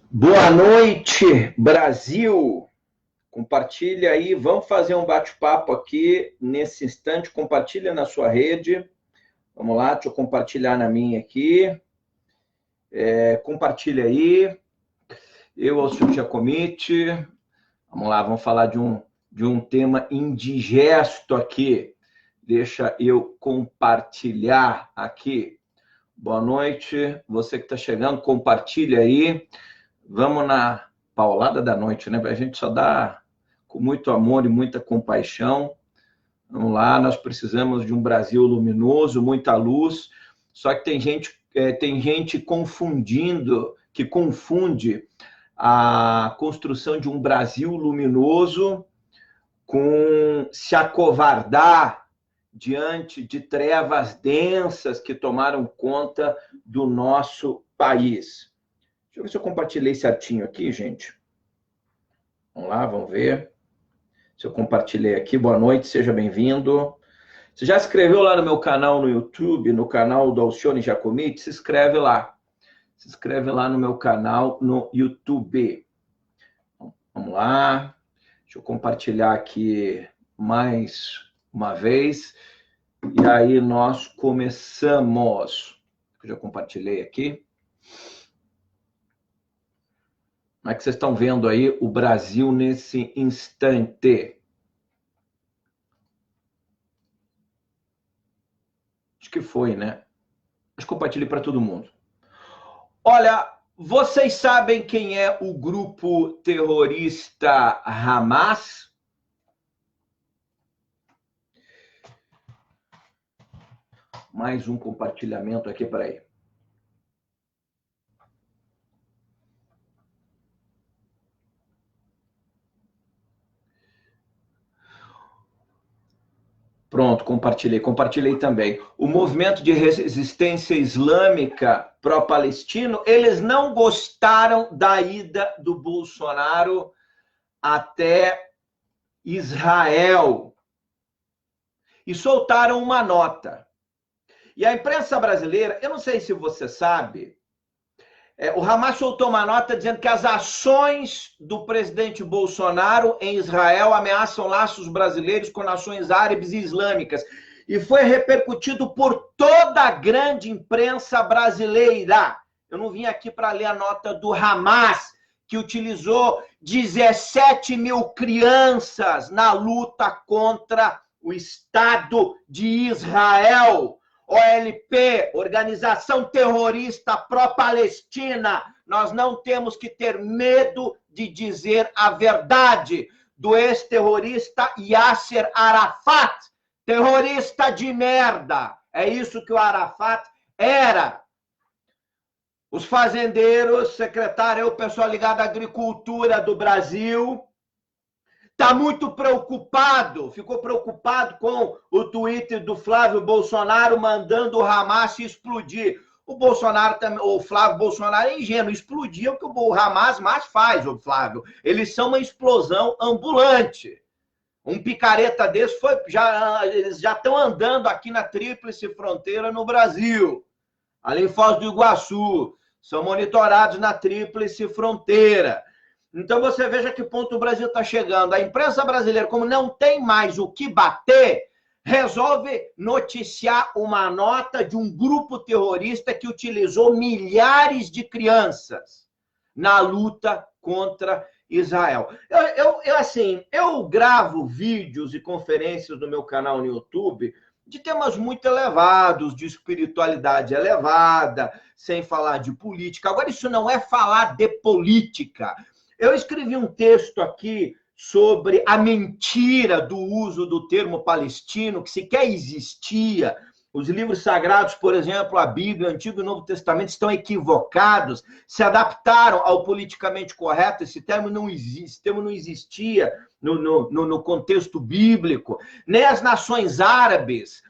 Boa noite, Brasil. Compartilha aí, vamos fazer um bate-papo aqui nesse instante. Compartilha na sua rede. Vamos lá, deixa eu compartilhar na minha aqui. Compartilha aí. Eu, Alceu Giacomiti. Vamos lá, vamos falar de um tema indigesto aqui. Deixa eu compartilhar aqui. Boa noite, você que está chegando, compartilha aí. Vamos na paulada da noite, né? A gente só dá com muito amor e muita compaixão. Vamos lá, nós precisamos de um Brasil luminoso, muita luz. Só que tem gente que confunde a construção de um Brasil luminoso com se acovardar diante de trevas densas que tomaram conta do nosso país. Deixa eu ver se eu compartilhei certinho aqui, gente. Vamos lá, vamos ver. Se eu compartilhei aqui, boa noite, seja bem-vindo. Você já se inscreveu lá no meu canal no YouTube, no canal do Alceu Giacomiti? Se inscreve lá. Se inscreve lá no meu canal no YouTube. Vamos lá. Deixa eu compartilhar aqui mais uma vez. E aí nós começamos. Eu já compartilhei aqui. Como é que vocês estão vendo aí o Brasil nesse instante? Acho que foi, né? Acho que compartilhei para todo mundo. Olha, vocês sabem quem é o grupo terrorista Hamas? Mais um compartilhamento aqui, peraí. Pronto, compartilhei também. O movimento de resistência islâmica pró-palestino, eles não gostaram da ida do Bolsonaro até Israel e soltaram uma nota. E a imprensa brasileira, eu não sei se você sabe, o Hamas soltou uma nota dizendo que as ações do presidente Bolsonaro em Israel ameaçam laços brasileiros com nações árabes e islâmicas. E foi repercutido por toda a grande imprensa brasileira. Eu não vim aqui para ler a nota do Hamas, que utilizou 17 mil crianças na luta contra o Estado de Israel. OLP, Organização Terrorista Pró-Palestina, nós não temos que ter medo de dizer a verdade do ex-terrorista Yasser Arafat, terrorista de merda. É isso que o Arafat era. Os fazendeiros, secretário, o pessoal ligado à agricultura do Brasil, está muito preocupado, ficou preocupado com o Twitter do Flávio Bolsonaro mandando o Hamas explodir. O Flávio Bolsonaro é ingênuo, explodir é o que o Hamas mais faz, o Flávio. Eles são uma explosão ambulante. Um picareta desse eles já estão andando aqui na tríplice fronteira no Brasil, ali em Foz do Iguaçu, são monitorados na tríplice fronteira. Então, você veja que ponto o Brasil está chegando. A imprensa brasileira, como não tem mais o que bater, resolve noticiar uma nota de um grupo terrorista que utilizou milhares de na luta contra Israel. Eu gravo vídeos e conferências no meu canal no YouTube de temas muito elevados, de espiritualidade elevada, sem falar de política. Agora, isso não é falar de política. Eu escrevi um texto aqui sobre a mentira do uso do termo palestino, que sequer existia. Os livros sagrados, por exemplo, a Bíblia, o Antigo e o Novo Testamento, estão equivocados, se adaptaram ao politicamente correto. Esse termo não existia no contexto bíblico. Nem as nações árabes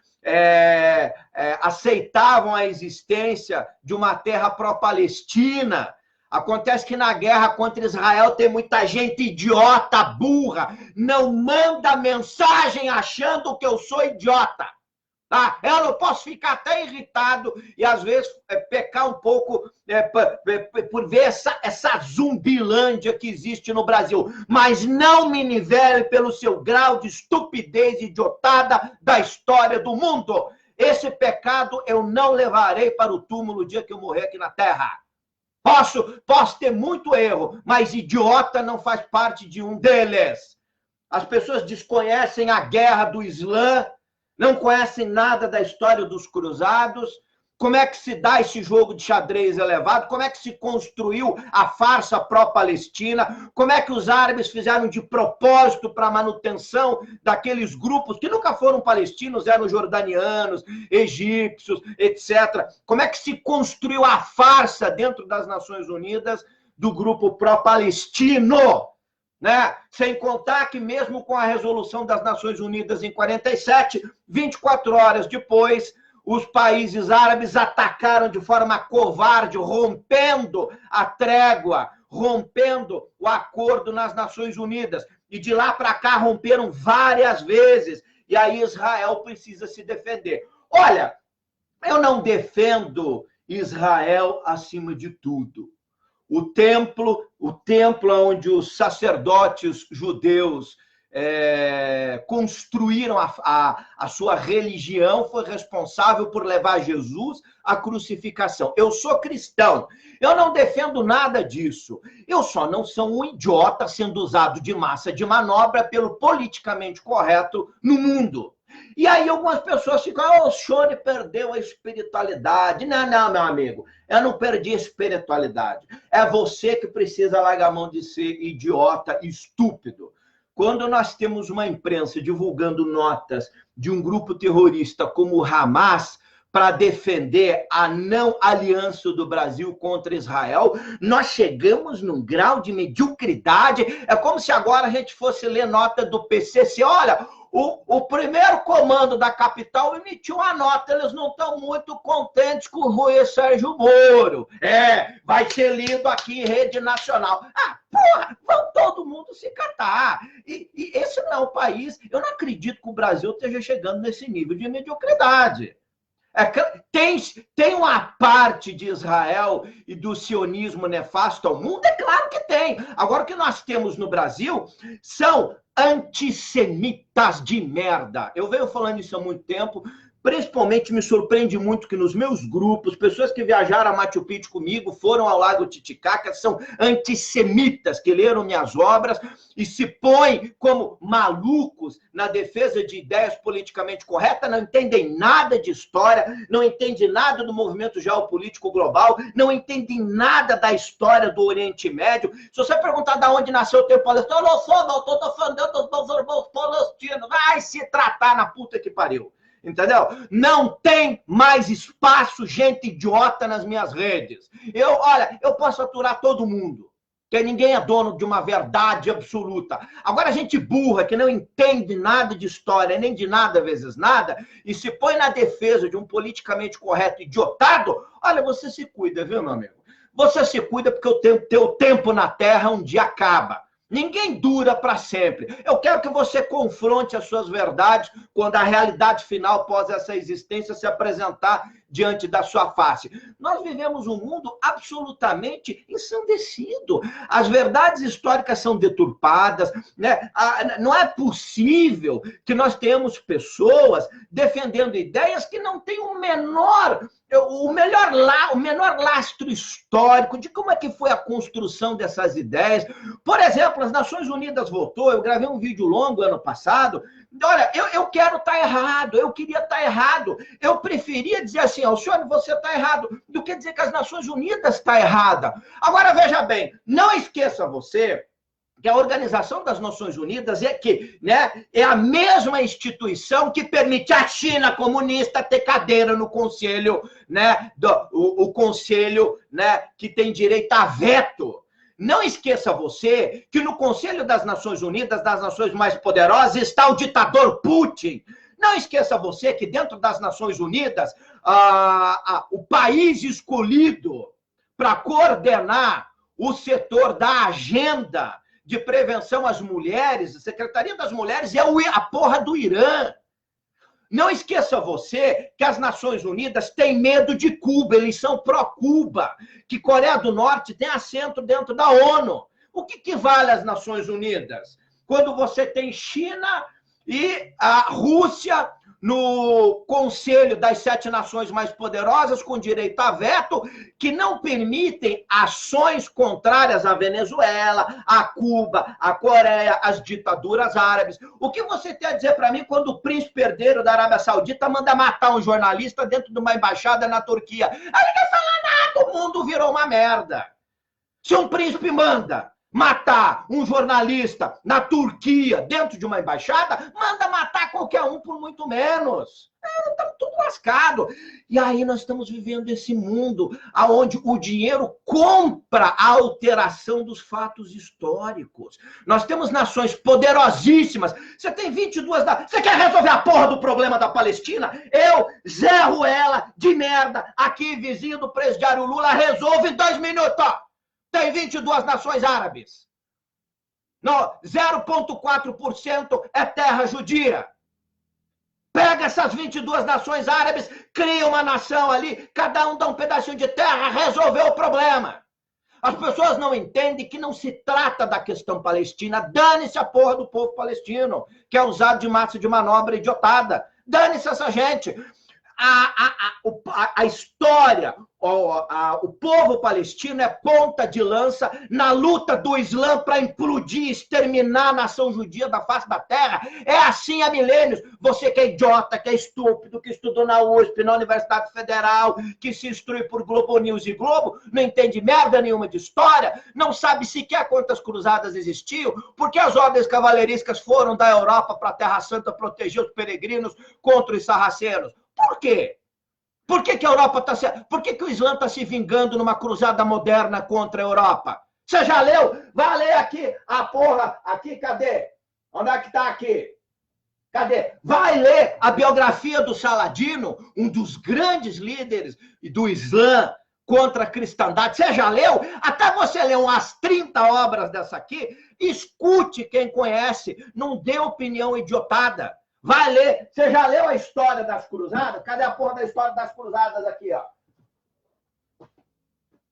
aceitavam a existência de uma terra pró-palestina. Acontece que na guerra contra Israel tem muita gente idiota, burra, não manda mensagem achando que eu sou idiota. Tá? Eu não posso ficar até irritado e, às vezes, pecar um pouco, por ver essa zumbilândia que existe no Brasil, mas não me nivele pelo seu grau de estupidez idiotada da história do mundo. Esse pecado eu não levarei para o túmulo o dia que eu morrer aqui na Terra. Posso ter muito erro, mas idiota não faz parte de um deles. As pessoas desconhecem a guerra do Islã, não conhecem nada da história dos cruzados. Como é que se dá esse jogo de xadrez elevado? Como é que se construiu a farsa pró-Palestina? Como é que os árabes fizeram de propósito para a manutenção daqueles grupos que nunca foram palestinos, eram jordanianos, egípcios, etc. Como é que se construiu a farsa dentro das Nações Unidas do grupo pró-palestino? Né? Sem contar que mesmo com a resolução das Nações Unidas em 47, 24 horas depois, os países árabes atacaram de forma covarde, rompendo a trégua, rompendo o acordo nas Nações Unidas. E de lá para cá romperam várias vezes. E aí Israel precisa se defender. Olha, eu não defendo Israel acima de tudo. O templo onde os sacerdotes judeus construíram a sua religião, foi responsável por levar Jesus à crucificação. Eu sou cristão, eu não defendo nada disso. Eu só não sou um idiota sendo usado de massa de manobra pelo politicamente correto no mundo. E aí algumas pessoas ficam, o senhor perdeu a espiritualidade. Não, meu amigo, eu não perdi a espiritualidade. É você que precisa largar a mão de ser idiota e estúpido. Quando nós temos uma imprensa divulgando notas de um grupo terrorista como o Hamas para defender a não aliança do Brasil contra Israel, nós chegamos num grau de mediocridade. É como se agora a gente fosse ler nota do PCC. Olha, o primeiro comando da capital emitiu uma nota, eles não estão muito contentes com o Rui Sérgio Moro. Vai ser lido aqui em rede nacional. Porra, vão todo mundo se catar. E esse não é o país. Eu não acredito que o Brasil esteja chegando nesse nível de mediocridade. Tem uma parte de Israel e do sionismo nefasto ao mundo? É claro que tem. Agora, o que nós temos no Brasil são antissemitas de merda. Eu venho falando isso há muito tempo. Principalmente me surpreende muito que nos meus grupos, pessoas que viajaram a Machu Picchu comigo, foram ao Lago Titicaca, são antissemitas, que leram minhas obras e se põem como malucos na defesa de ideias politicamente corretas, não entendem nada de história, não entendem nada do movimento geopolítico global, não entendem nada da história do Oriente Médio. Se você perguntar de onde nasceu o tempo palestino, eu não sou, não, estou defendendo os irmãos palestinos. Vai se tratar na puta que pariu. Entendeu? Não tem mais espaço, gente idiota nas minhas redes. Eu posso aturar todo mundo, porque ninguém é dono de uma verdade absoluta. Agora, gente burra, que não entende nada de história, nem de nada vezes nada, e se põe na defesa de um politicamente correto idiotado, olha, você se cuida, viu, meu amigo? Você se cuida porque o teu tempo na Terra um dia acaba. Ninguém dura para sempre. Eu quero que você confronte as suas verdades quando a realidade final, após essa existência, se apresentar diante da sua face. Nós vivemos um mundo absolutamente ensandecido. As verdades históricas são deturpadas, né? Não é possível que nós tenhamos pessoas defendendo ideias que não têm o menor lastro histórico de como é que foi a construção dessas ideias. Por exemplo, as Nações Unidas votou, eu gravei um vídeo longo ano passado. Olha, eu quero estar errado, eu queria estar errado. Eu preferia dizer assim, Alcione, você está errado, do que dizer que as Nações Unidas está errada. Agora, veja bem, não esqueça você que a Organização das Nações Unidas é a mesma instituição que permite à China comunista ter cadeira no conselho, né, o conselho, né, que tem direito a veto. Não esqueça você que no Conselho das Nações Unidas, das nações mais poderosas, está o ditador Putin. Não esqueça você que dentro das Nações Unidas, o país escolhido para coordenar o setor da agenda de prevenção às mulheres, a Secretaria das Mulheres, é a porra do Irã. Não esqueça você que as Nações Unidas têm medo de Cuba, eles são pró-Cuba, que Coreia do Norte tem assento dentro da ONU. O que vale as Nações Unidas? Quando você tem China e a Rússia no Conselho das 7 Nações mais poderosas, com direito a veto, que não permitem ações contrárias à Venezuela, a Cuba, a Coreia, as ditaduras árabes. O que você tem a dizer para mim quando o príncipe herdeiro da Arábia Saudita manda matar um jornalista dentro de uma embaixada na Turquia? Aí ninguém fala nada, o mundo virou uma merda. Se um príncipe manda matar um jornalista na Turquia, dentro de uma embaixada, manda matar qualquer um por muito menos. Estamos tudo lascado. E aí nós estamos vivendo esse mundo onde o dinheiro compra a alteração dos fatos históricos. Nós temos nações poderosíssimas. Você tem 22... Você quer resolver a porra do problema da Palestina? Eu, Zé Ruela, de merda, aqui, vizinho do presidiário Lula, resolve em 2 minutos. Tem 22 nações árabes. 0,4% é terra judia. Pega essas 22 nações árabes, cria uma nação ali, cada um dá um pedacinho de terra, resolveu o problema. As pessoas não entendem que não se trata da questão palestina. Dane-se a porra do povo palestino, que é usado de massa de manobra idiotada. Dane-se essa gente. A história, o povo palestino é ponta de lança na luta do Islã para implodir, exterminar a nação judia da face da terra. É assim há milênios. Você que é idiota, que é estúpido, que estudou na USP, na Universidade Federal, que se instrui por Globo News e Globo, não entende merda nenhuma de história, não sabe sequer quantas cruzadas existiam, porque as ordens cavaleirescas foram da Europa para a Terra Santa proteger os peregrinos contra os sarracenos. Por quê? Por que a Europa está se... Por que o Islã está se vingando numa cruzada moderna contra a Europa? Você já leu? Vai ler aqui a porra. Aqui, cadê? Onde é que está aqui? Cadê? Vai ler a biografia do Saladino, um dos grandes líderes do Islã contra a cristandade. Você já leu? Até você leu umas 30 obras dessa aqui. Escute quem conhece. Não dê opinião idiotada. Vai ler. Você já leu a história das cruzadas? Cadê a porra da história das cruzadas aqui, ó?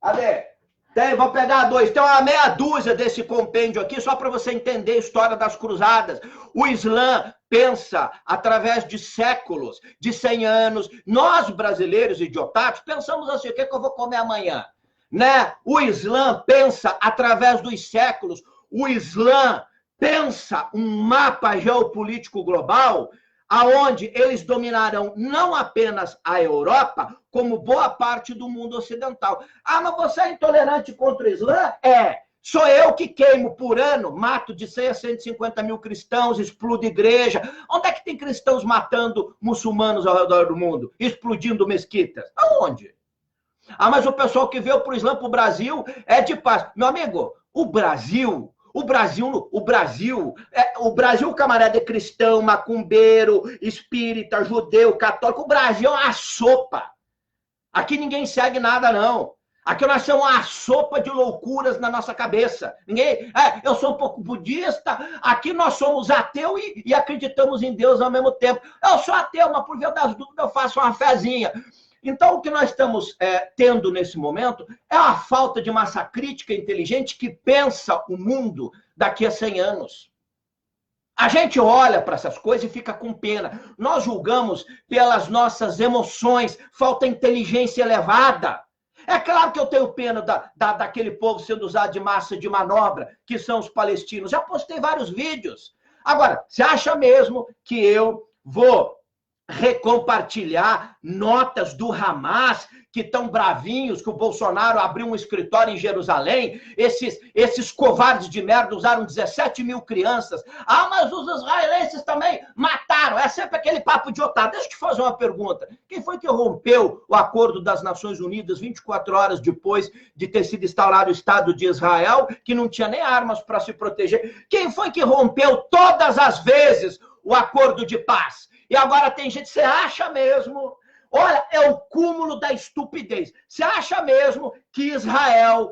Cadê? Vou pegar 2. Tem uma meia dúzia desse compêndio aqui, só para você entender a história das cruzadas. O Islã pensa através de séculos, de 100 anos. Nós, brasileiros idiotados, pensamos assim, o que eu vou comer amanhã? Né? O Islã pensa através dos séculos. O Islã pensa um mapa geopolítico global aonde eles dominarão não apenas a Europa, como boa parte do mundo ocidental. Ah, mas você é intolerante contra o Islã? É. Sou eu que queimo por ano, mato de 100 a 150 mil cristãos, explodo igreja. Onde é que tem cristãos matando muçulmanos ao redor do mundo? Explodindo mesquitas? Aonde? Ah, mas o pessoal que veio para o Islã, para o Brasil, é de paz. Meu amigo, o Brasil, camarada, é cristão, macumbeiro, espírita, judeu, católico. O Brasil é uma sopa. Aqui ninguém segue nada, não. Aqui nós somos uma sopa de loucuras na nossa cabeça. Eu sou um pouco budista, aqui nós somos ateu e acreditamos em Deus ao mesmo tempo. Eu sou ateu, mas por via das dúvidas eu faço uma fezinha. Então, o que nós estamos tendo nesse momento é a falta de massa crítica inteligente que pensa o mundo daqui a 100 anos. A gente olha para essas coisas e fica com pena. Nós julgamos pelas nossas emoções, falta inteligência elevada. É claro que eu tenho pena daquele povo sendo usado de massa de manobra, que são os palestinos. Já postei vários vídeos. Agora, você acha mesmo que eu vou recompartilhar notas do Hamas, que estão bravinhos, que o Bolsonaro abriu um escritório em Jerusalém, esses covardes de merda usaram 17 mil crianças. Ah, mas os israelenses também mataram. É sempre aquele papo de otário. Deixa eu te fazer uma pergunta. Quem foi que rompeu o acordo das Nações Unidas 24 horas depois de ter sido instaurado o Estado de Israel, que não tinha nem armas para se proteger? Quem foi que rompeu todas as vezes o acordo de paz? E agora tem gente, você acha mesmo? Olha, é o cúmulo da estupidez. Você acha mesmo que Israel,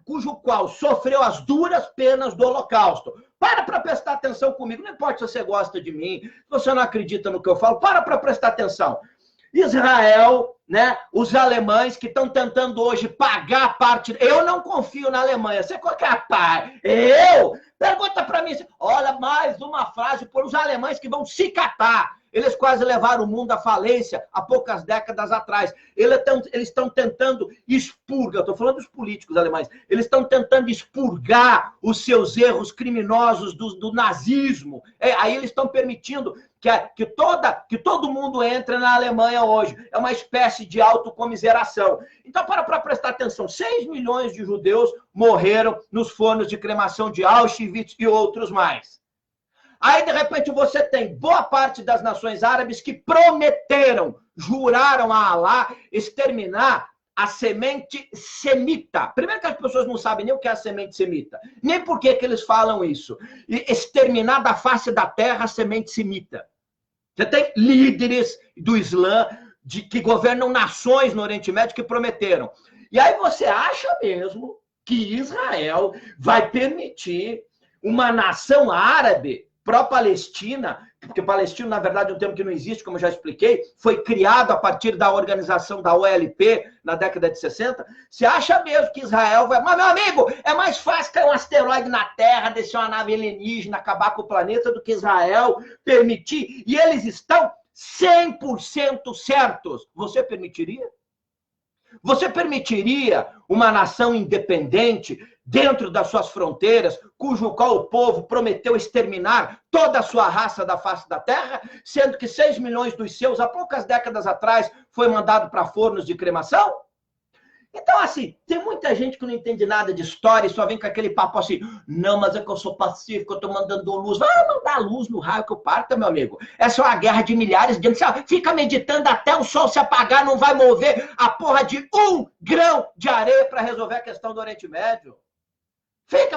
cujo qual sofreu as duras penas do Holocausto. Para prestar atenção comigo. Não importa se você gosta de mim, se você não acredita no que eu falo, para prestar atenção. Israel, né, os alemães que estão tentando hoje pagar a parte... Eu não confio na Alemanha. Você qual que é a parte? Eu? Pergunta para mim. Olha, mais uma frase por os alemães que vão se catar. Eles quase levaram o mundo à falência há poucas décadas atrás. Eles estão tentando expurgar, estou falando dos políticos alemães, eles estão tentando expurgar os seus erros criminosos do nazismo. Aí eles estão permitindo que todo mundo entre na Alemanha hoje. É uma espécie de autocomiseração. Então, para prestar atenção, 6 milhões de judeus morreram nos fornos de cremação de Auschwitz e outros mais. Aí, de repente, você tem boa parte das nações árabes que prometeram, juraram a Alá exterminar a semente semita. Primeiro que as pessoas não sabem nem o que é a semente semita, nem por que eles falam isso. E exterminar da face da terra a semente semita. Você tem líderes do Islã que governam nações no Oriente Médio que prometeram. E aí você acha mesmo que Israel vai permitir uma nação árabe pró-Palestina, porque Palestina, na verdade, é um termo que não existe, como eu já expliquei, foi criado a partir da organização da OLP na década de 60. Você acha mesmo que Israel vai... Mas, meu amigo, é mais fácil cair um asteroide na Terra, descer uma nave alienígena, acabar com o planeta, do que Israel permitir. E eles estão 100% certos. Você permitiria? Você permitiria uma nação independente dentro das suas fronteiras, cujo qual o povo prometeu exterminar toda a sua raça da face da terra, sendo que 6 milhões dos seus, há poucas décadas atrás, foi mandado para fornos de cremação? Então, assim, tem muita gente que não entende nada de história e só vem com aquele papo assim, não, mas é que eu sou pacífico, eu estou mandando luz. Vai mandar luz no raio que eu parto, meu amigo. Essa é uma guerra de milhares de anos. Você fica meditando até o sol se apagar, não vai mover a porra de 1 grão de areia para resolver a questão do Oriente Médio.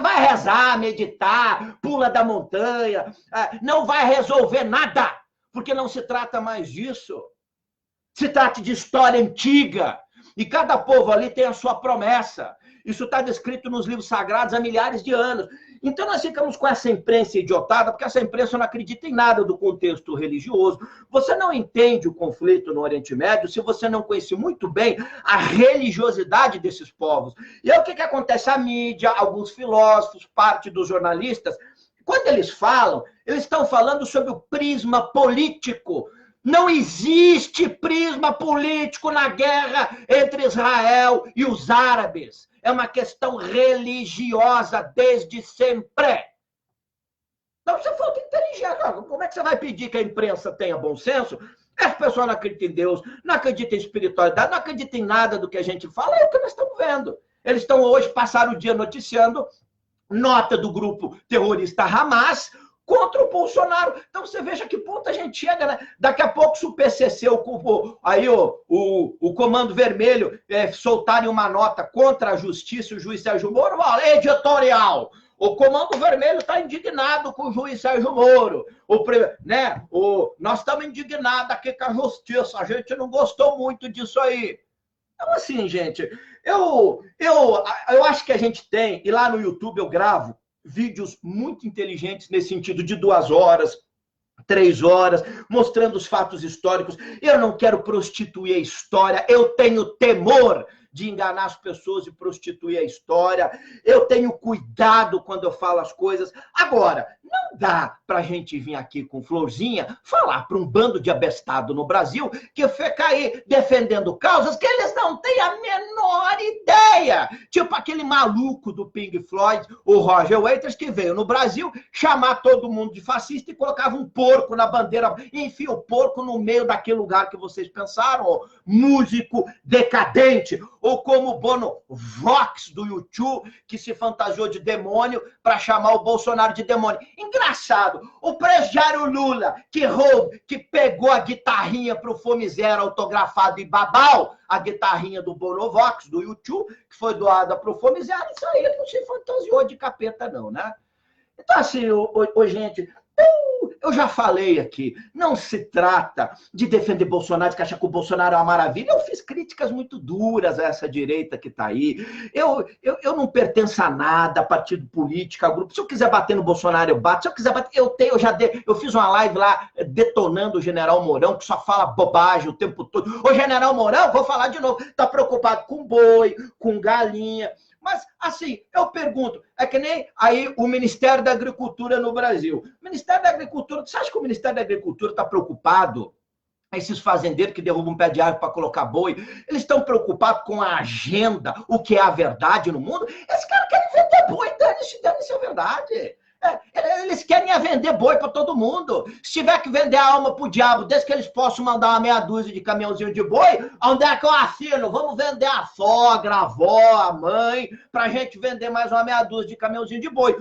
Vai rezar, meditar, pula da montanha, não vai resolver nada, porque não se trata mais disso. Se trata de história antiga. E cada povo ali tem a sua promessa. Isso está descrito nos livros sagrados há milhares de anos. Então nós ficamos com essa imprensa idiotada, porque essa imprensa não acredita em nada do contexto religioso. Você não entende o conflito no Oriente Médio se você não conhece muito bem a religiosidade desses povos. E aí o que acontece? A mídia, alguns filósofos, parte dos jornalistas, quando eles falam, eles estão falando sobre o prisma político. Não existe prisma político na guerra entre Israel e os árabes. É uma questão religiosa desde sempre. Não, você falta inteligência. Como é que você vai pedir que a imprensa tenha bom senso? As pessoas não acreditam em Deus, não acreditam em espiritualidade, não acreditam em nada do que a gente fala. É o que nós estamos vendo. Eles estão hoje, passaram o dia noticiando nota do grupo terrorista Hamas contra o Bolsonaro. Então você veja que ponto a gente chega, né? Daqui a pouco, se o PCC, o Comando Vermelho, soltarem uma nota contra a justiça, o juiz Sérgio Moro, editorial. O Comando Vermelho está indignado com o juiz Sérgio Moro. Nós estamos indignados aqui com a justiça. A gente não gostou muito disso aí. Então, assim, gente, eu acho que a gente tem, e lá no YouTube eu gravo vídeos muito inteligentes nesse sentido de 2 horas, 3 horas, mostrando os fatos históricos. Eu não quero prostituir a história, eu tenho temor de enganar as pessoas e prostituir a história. Eu tenho cuidado quando eu falo as coisas. Agora, não dá para a gente vir aqui com florzinha falar para um bando de abestado no Brasil que fica aí defendendo causas que eles não têm a menor ideia. Tipo aquele maluco do Pink Floyd, o Roger Waters, que veio no Brasil chamar todo mundo de fascista e colocava um porco na bandeira. Enfia o porco no meio daquele lugar que vocês pensaram, ó, músico decadente. Ou como o Bono Vox do YouTube, que se fantasiou de demônio para chamar o Bolsonaro de demônio. Engraçado, o presidiário Lula, que pegou a guitarrinha para o Fome Zero autografado em Babau, a guitarrinha do Bono Vox do YouTube, que foi doada para o Fome Zero, isso aí não se fantasiou de capeta não, né? Então assim, gente, eu já falei aqui, não se trata de defender Bolsonaro, de achar que o Bolsonaro é uma maravilha. Eu fiz críticas muito duras a essa direita que está aí. Eu não pertenço a nada, a partido político, a grupo. Se eu quiser bater no Bolsonaro, eu bato. Se eu quiser bater, eu fiz uma live lá detonando o general Mourão, que só fala bobagem o tempo todo. Ô, general Mourão, vou falar de novo, está preocupado com boi, com galinha. Mas, assim, eu pergunto, é que nem aí o Ministério da Agricultura no Brasil. O Ministério da Agricultura, você acha que o Ministério da Agricultura está preocupado? Esses fazendeiros que derrubam um pé de árvore para colocar boi, eles estão preocupados com a agenda, o que é a verdade no mundo? Esses caras querem vender boi, dane-se a verdade. Eles querem vender boi para todo mundo. Se tiver que vender a alma pro diabo, desde que eles possam mandar uma meia dúzia de caminhãozinho de boi, onde é que eu assino? Vamos vender a sogra, a avó, a mãe, para a gente vender mais uma meia dúzia de caminhãozinho de boi.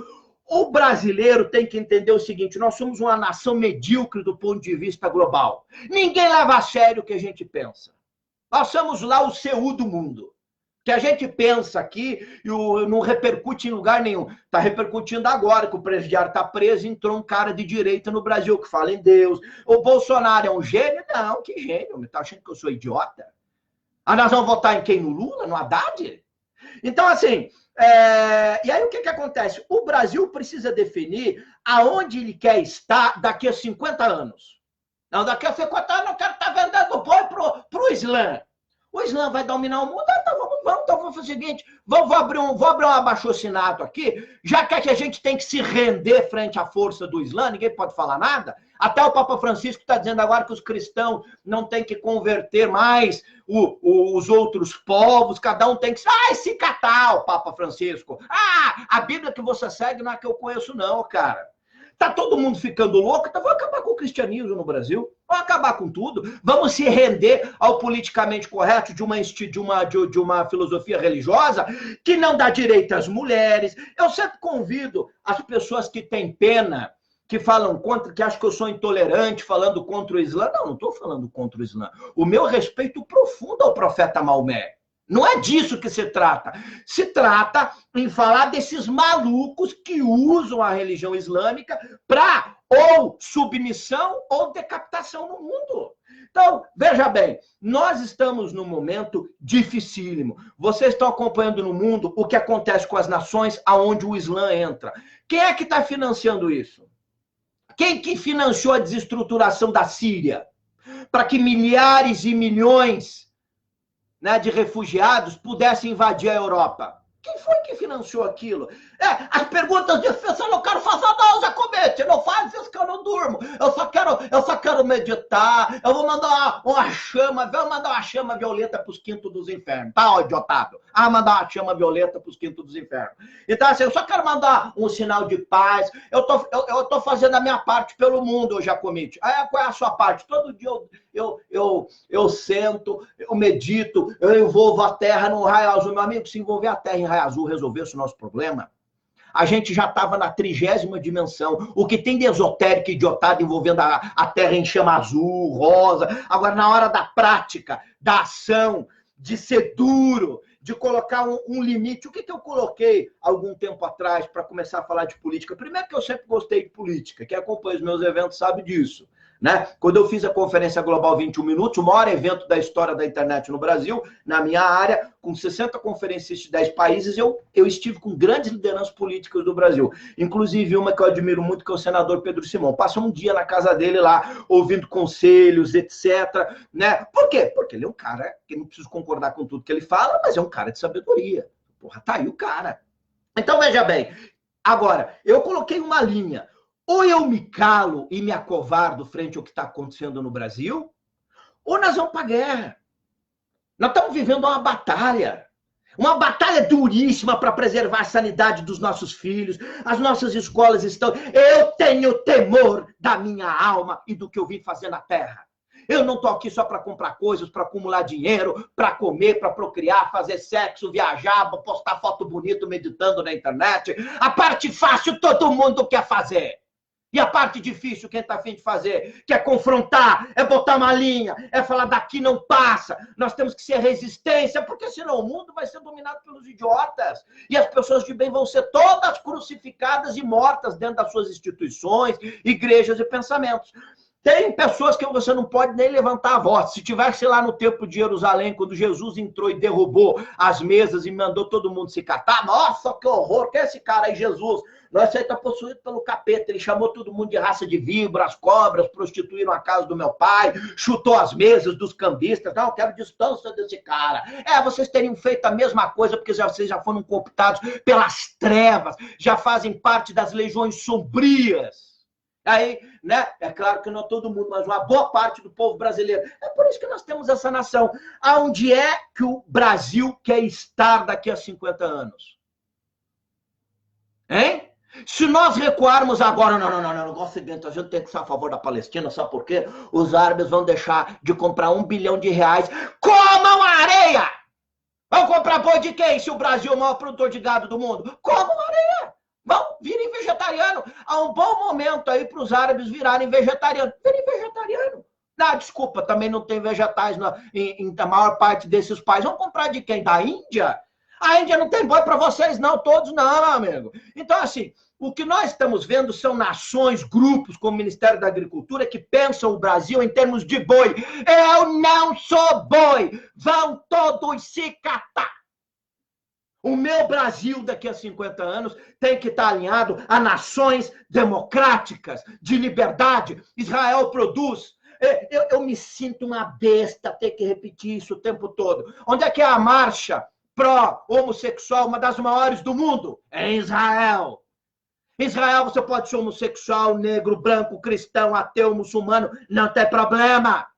O brasileiro tem que entender o seguinte, nós somos uma nação medíocre do ponto de vista global. Ninguém leva a sério o que a gente pensa. Nós somos lá o Seul do mundo. Que a gente pensa aqui e não repercute em lugar nenhum. Está repercutindo agora que o presidiário está preso e entrou um cara de direita no Brasil que fala em Deus. O Bolsonaro é um gênio? Não, que gênio? Está achando que eu sou idiota? Ah, nós vamos votar em quem? No Lula? No Haddad? Então, assim, e aí o que acontece? O Brasil precisa definir aonde ele quer estar daqui a 50 anos. Não, daqui a 50 anos eu quero estar vendendo boi pro Islã. O Islã vai dominar o mundo? Então vamos fazer o seguinte, vou abrir um abaixo-assinado aqui, já que a gente tem que se render frente à força do Islã, ninguém pode falar nada. Até o Papa Francisco está dizendo agora que os cristãos não têm que converter mais os outros povos, cada um tem que se catar, o Papa Francisco. A Bíblia que você segue não é que eu conheço não, cara. Tá todo mundo ficando louco, então vamos acabar com o cristianismo no Brasil, vamos acabar com tudo, vamos se render ao politicamente correto de uma filosofia religiosa que não dá direito às mulheres. Eu sempre convido as pessoas que têm pena, que falam contra, que acham que eu sou intolerante, falando contra o Islã. Não estou falando contra o Islã. O meu respeito profundo ao profeta Maomé. Não é disso que se trata. Se trata em falar desses malucos que usam a religião islâmica para ou submissão ou decapitação no mundo. Então, veja bem, nós estamos num momento dificílimo. Vocês estão acompanhando no mundo o que acontece com as nações aonde o Islã entra. Quem é que está financiando isso? Quem que financiou a desestruturação da Síria? Para que milhares e milhões de refugiados pudessem invadir a Europa. Quem foi que financiou aquilo? As perguntas difíceis eu não quero fazer não, Jacobete. Não faz isso que eu não durmo. Eu só quero meditar. Eu vou mandar uma chama violeta para os quintos dos infernos. Tá, idiotado? Mandar uma chama violeta para os quintos dos infernos. Então, assim, eu só quero mandar um sinal de paz. Eu tô fazendo a minha parte pelo mundo, Jacobete. Qual é a sua parte? Todo dia eu sento, eu medito, eu envolvo a Terra no raio azul. Meu amigo, se envolver a Terra em raio azul resolvesse o nosso problema, a gente já estava na 30ª dimensão. O que tem de esotérico e idiotado envolvendo a Terra em chama azul, rosa. Agora, na hora da prática, da ação, de ser duro, de colocar um limite. O que eu coloquei algum tempo atrás para começar a falar de política? Primeiro que eu sempre gostei de política. Quem acompanha os meus eventos sabe disso. Quando eu fiz a Conferência Global 21 Minutos, o maior evento da história da internet no Brasil, na minha área, com 60 conferencistas de 10 países, eu estive com grandes lideranças políticas do Brasil. Inclusive uma que eu admiro muito, que é o senador Pedro Simão. Passa um dia na casa dele lá, ouvindo conselhos, etc. Por quê? Porque ele é um cara que não preciso concordar com tudo que ele fala, mas é um cara de sabedoria. Porra, tá aí o cara. Então, veja bem. Agora, eu coloquei uma linha. Ou eu me calo e me acovardo frente ao que está acontecendo no Brasil, ou nós vamos para a guerra. Nós estamos vivendo uma batalha duríssima para preservar a sanidade dos nossos filhos. As nossas escolas estão... Eu tenho temor da minha alma e do que eu vim fazer na terra. Eu não estou aqui só para comprar coisas, para acumular dinheiro, para comer, para procriar, fazer sexo, viajar, postar foto bonita meditando na internet. A parte fácil todo mundo quer fazer. E a parte difícil, quem está a fim de fazer? Que é confrontar, é botar uma linha, é falar daqui não passa. Nós temos que ser resistência, porque senão o mundo vai ser dominado pelos idiotas. E as pessoas de bem vão ser todas crucificadas e mortas dentro das suas instituições, igrejas e pensamentos. Tem pessoas que você não pode nem levantar a voz. Se tivesse lá no templo de Jerusalém, quando Jesus entrou e derrubou as mesas e mandou todo mundo se catar, nossa, que horror, que é esse cara aí, Jesus? Nós aí está possuído pelo capeta, ele chamou todo mundo de raça de víbora, as cobras, prostituíram a casa do meu pai, chutou as mesas dos cambistas, não, eu quero distância desse cara. Vocês teriam feito a mesma coisa, porque vocês já foram cooptados pelas trevas, já fazem parte das legiões sombrias. Aí, né, é claro que não todo mundo, mas uma boa parte do povo brasileiro. É por isso que nós temos essa nação. Aonde é que o Brasil quer estar daqui a 50 anos? Hein? Se nós recuarmos agora, não, negócio é o seguinte, a gente tem que ser a favor da Palestina, sabe por quê? Os árabes vão deixar de comprar R$1 bilhão. Comam areia! Vão comprar boi de quem, se o Brasil é o maior produtor de gado do mundo? Comam areia! Vão, virem vegetariano. Há um bom momento aí para os árabes virarem vegetariano. Virem vegetariano. Desculpa, também não tem vegetais na maior parte desses países. Vão comprar de quem? Da Índia? A Índia não tem boi para vocês, não. Todos não, meu amigo. Então, assim, o que nós estamos vendo são nações, grupos, como o Ministério da Agricultura, que pensam o Brasil em termos de boi. Eu não sou boi. Vão todos se catar. O meu Brasil, daqui a 50 anos, tem que estar alinhado a nações democráticas, de liberdade. Israel produz. Eu me sinto uma besta ter que repetir isso o tempo todo. Onde é que é a marcha pró-homossexual, uma das maiores do mundo? É em Israel. Em Israel você pode ser homossexual, negro, branco, cristão, ateu, muçulmano, não tem problema.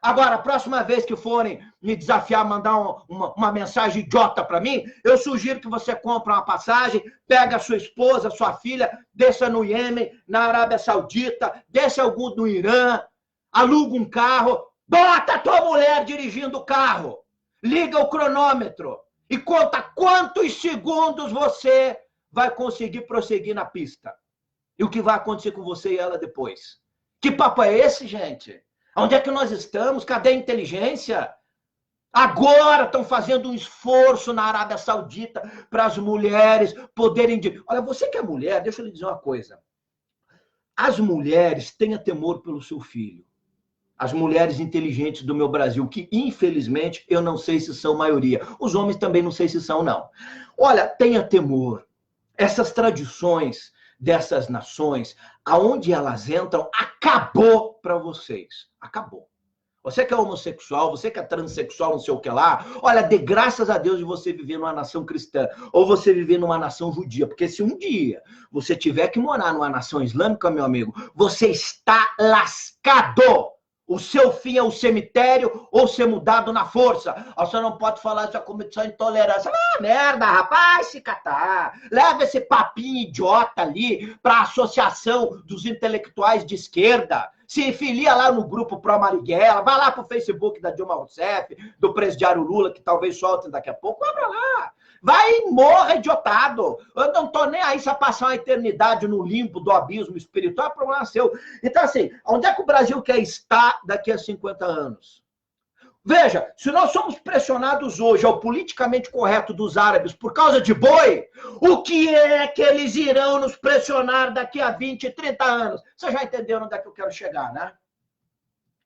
Agora, a próxima vez que forem me desafiar, mandar uma mensagem idiota para mim, eu sugiro que você compre uma passagem, pega a sua esposa, sua filha, desça no Iêmen, na Arábia Saudita, desça algum no Irã, aluga um carro, bota a tua mulher dirigindo o carro, liga o cronômetro e conta quantos segundos você vai conseguir prosseguir na pista. E o que vai acontecer com você e ela depois. Que papo é esse, gente? Onde é que nós estamos? Cadê a inteligência? Agora estão fazendo um esforço na Arábia Saudita para as mulheres poderem... Olha, você que é mulher, deixa eu lhe dizer uma coisa. As mulheres tenham temor pelo seu filho. As mulheres inteligentes do meu Brasil, que infelizmente eu não sei se são maioria. Os homens também não sei se são, não. Olha, tenha temor. Essas tradições dessas nações, aonde elas entram, acabou para vocês. Acabou. Você que é homossexual, você que é transexual, não sei o que lá, olha, dê graças a Deus de você viver numa nação cristã, ou você viver numa nação judia, porque se um dia você tiver que morar numa nação islâmica, meu amigo, você está lascado. O seu fim é o cemitério ou ser mudado na força. Você não pode falar isso, é comissão de intolerância. Merda, rapaz, se catar. Leva esse papinho idiota ali para a associação dos intelectuais de esquerda. Se filia lá no grupo pró-Marighella. Vai lá pro Facebook da Dilma Rousseff, do presidiário Lula, que talvez soltem daqui a pouco. Vai pra lá. Vai e morra, idiotado. Eu não tô nem aí se passar uma eternidade no limbo do abismo espiritual, é problema seu. Então, assim, onde é que o Brasil quer estar daqui a 50 anos? Veja, se nós somos pressionados hoje ao politicamente correto dos árabes por causa de boi, o que é que eles irão nos pressionar daqui a 20, 30 anos? Vocês já entenderam onde é que eu quero chegar, né?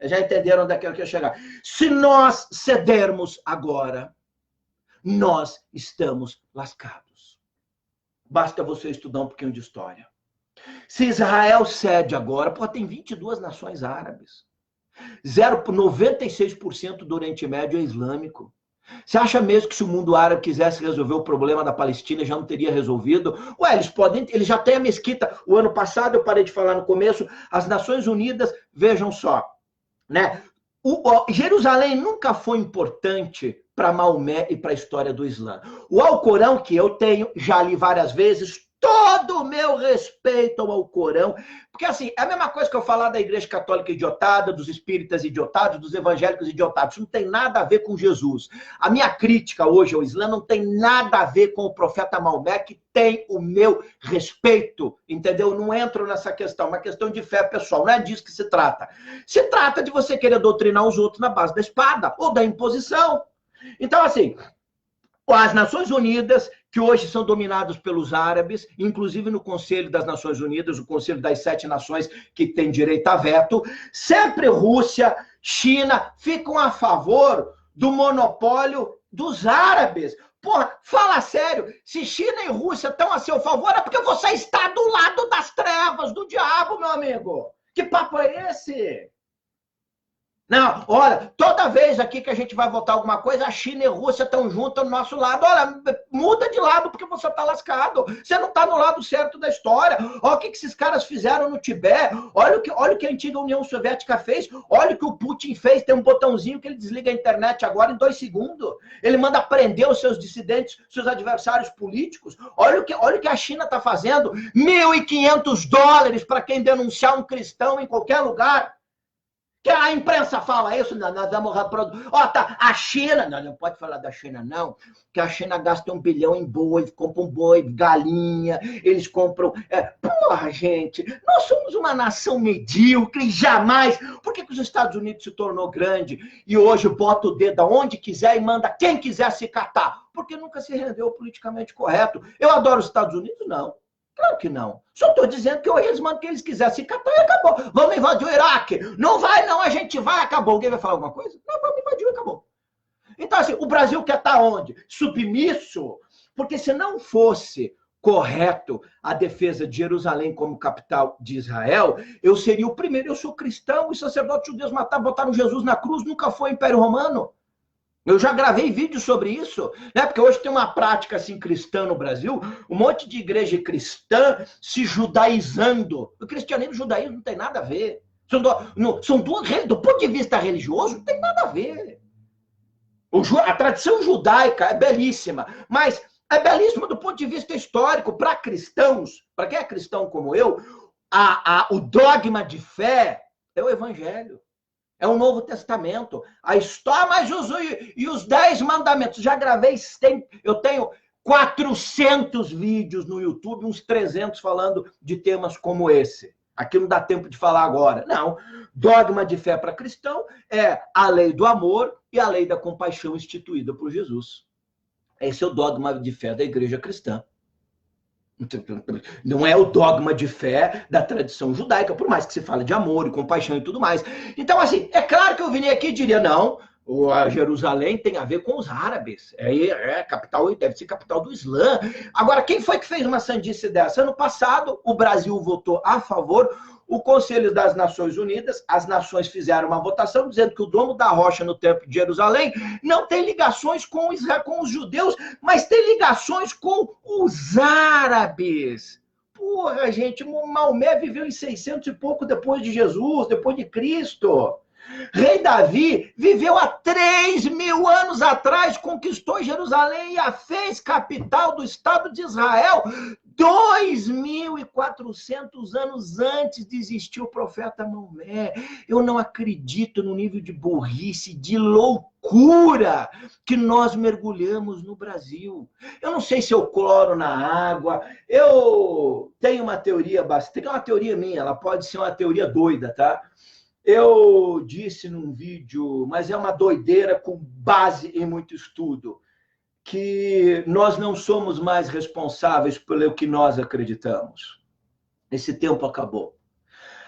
Já entenderam onde é que eu quero chegar. Se nós cedermos agora, nós estamos lascados. Basta você estudar um pouquinho de história. Se Israel cede agora, tem 22 nações árabes. 96% do Oriente Médio é islâmico. Você acha mesmo que se o mundo árabe quisesse resolver o problema da Palestina, já não teria resolvido? Eles já têm a mesquita. O ano passado, eu parei de falar no começo, as Nações Unidas, vejam só, né? Jerusalém nunca foi importante para Maomé e para a história do Islã. O Alcorão que eu tenho, já li várias vezes, todo o meu respeito ao Corão, porque assim, é a mesma coisa que eu falar da Igreja Católica idiotada, dos espíritas idiotados, dos evangélicos idiotados. Isso não tem nada a ver com Jesus. A minha crítica hoje ao Islã não tem nada a ver com o profeta Maomé, que tem o meu respeito, entendeu? Não entro nessa questão, uma questão de fé pessoal, não é disso que se trata. Se trata de você querer doutrinar os outros na base da espada ou da imposição. Então, assim, as Nações Unidas, que hoje são dominadas pelos árabes, inclusive no Conselho das Nações Unidas, o Conselho das 7 Nações que tem direito a veto, sempre Rússia, China, ficam a favor do monopólio dos árabes. Porra, fala sério, se China e Rússia estão a seu favor, é porque você está do lado das trevas, do diabo, meu amigo. Que papo é esse? Não, olha, toda vez aqui que a gente vai votar alguma coisa, a China e a Rússia estão juntas do nosso lado. Olha, muda de lado porque você está lascado. Você não está no lado certo da história. Olha o que esses caras fizeram no Tibete. Olha o que a antiga União Soviética fez. Olha o que o Putin fez. Tem um botãozinho que ele desliga a internet agora em 2 segundos. Ele manda prender os seus dissidentes, seus adversários políticos. Olha o que a China está fazendo. $1.500 para quem denunciar um cristão em qualquer lugar. Que a imprensa fala isso, nós vamos reproduzir. Ó, tá, a China, não pode falar da China, não, que a China gasta 1 bilhão em boi, compra um boi, galinha, eles compram. Porra, gente, nós somos uma nação medíocre, jamais. Por que os Estados Unidos se tornou grande e hoje bota o dedo aonde quiser e manda quem quiser se catar? Porque nunca se rendeu politicamente correto. Eu adoro os Estados Unidos? Não. Claro que não. Só estou dizendo que eles mandam que eles quisessem se catar e acabou. Vamos invadir o Iraque. Não vai, não, a gente vai, acabou. Alguém vai falar alguma coisa? Não, vamos invadir e acabou. Então, assim, o Brasil quer estar onde? Submisso? Porque se não fosse correto a defesa de Jerusalém como capital de Israel, eu seria o primeiro. Eu sou cristão, os sacerdotes judeus botaram Jesus na cruz, nunca foi Império Romano. Eu já gravei vídeo sobre isso, né? Porque hoje tem uma prática assim cristã no Brasil, um monte de igreja cristã se judaizando. O cristianismo e o judaísmo não tem nada a ver. São duas, do ponto de vista religioso, não tem nada a ver. A tradição judaica é belíssima, mas é belíssima do ponto de vista histórico. Para cristãos, para quem é cristão como eu, o dogma de fé é o evangelho. É o Novo Testamento. A história, mas os 10 mandamentos. Já gravei, eu tenho 400 vídeos no YouTube, uns 300 falando de temas como esse. Aqui não dá tempo de falar agora. Não. Dogma de fé para cristão é a lei do amor e a lei da compaixão instituída por Jesus. Esse é o dogma de fé da igreja cristã. Não é o dogma de fé da tradição judaica, por mais que se fale de amor e compaixão e tudo mais. Então, assim, é claro que eu vim aqui e diria, não, a Jerusalém tem a ver com os árabes. Capital, deve ser capital do Islã. Agora, quem foi que fez uma sandice dessa? Ano passado, o Brasil votou a favor. O Conselho das Nações Unidas, as nações fizeram uma votação dizendo que o domo da rocha no Templo de Jerusalém não tem ligações com Israel, com os judeus, mas tem ligações com os árabes. Porra, gente, Maomé viveu em 600 e pouco depois de Jesus, depois de Cristo. Rei Davi viveu há 3.000 anos atrás, conquistou Jerusalém e a fez capital do Estado de Israel. 2.400 anos antes de existir o profeta Maomé. Eu não acredito no nível de burrice, de loucura que nós mergulhamos no Brasil. Eu não sei se eu cloro na água. Eu tenho uma teoria bastante, é uma teoria minha, ela pode ser uma teoria doida, tá? Eu disse num vídeo, mas é uma doideira com base em muito estudo, que nós não somos mais responsáveis pelo que nós acreditamos. Esse tempo acabou.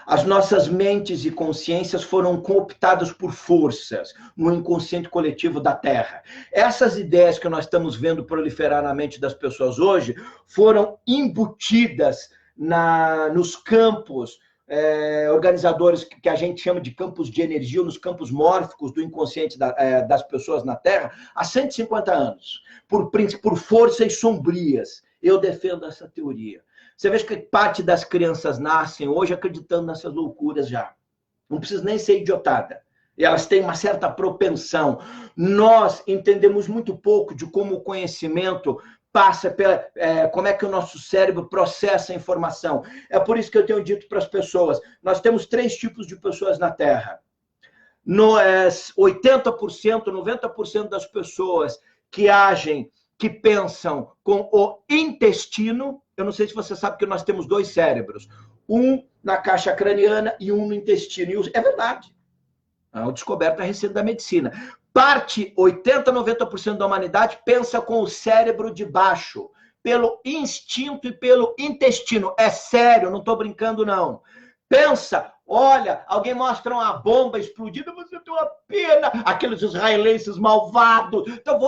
As nossas mentes e consciências foram cooptadas por forças no inconsciente coletivo da Terra. Essas ideias que nós estamos vendo proliferar na mente das pessoas hoje foram embutidas nos campos organizadores que a gente chama de campos de energia, nos campos mórficos do inconsciente das pessoas na Terra, há 150 anos, por forças sombrias. Eu defendo essa teoria. Você vê que parte das crianças nascem hoje acreditando nessas loucuras já. Não precisa nem ser idiotada. E elas têm uma certa propensão. Nós entendemos muito pouco de como o conhecimento passa, como é que o nosso cérebro processa a informação. É por isso que eu tenho dito para as pessoas, nós temos 3 tipos de pessoas na Terra. 80%, 90% das pessoas que agem, que pensam com o intestino. Eu não sei se você sabe que nós temos 2 cérebros, um na caixa craniana e um no intestino. É verdade. É uma descoberta recente da medicina. 80, 90% da humanidade pensa com o cérebro de baixo, pelo instinto e pelo intestino. É sério, não estou brincando, não. Pensa, olha, alguém mostra uma bomba explodida, você tem uma pena, aqueles israelenses malvados. Então,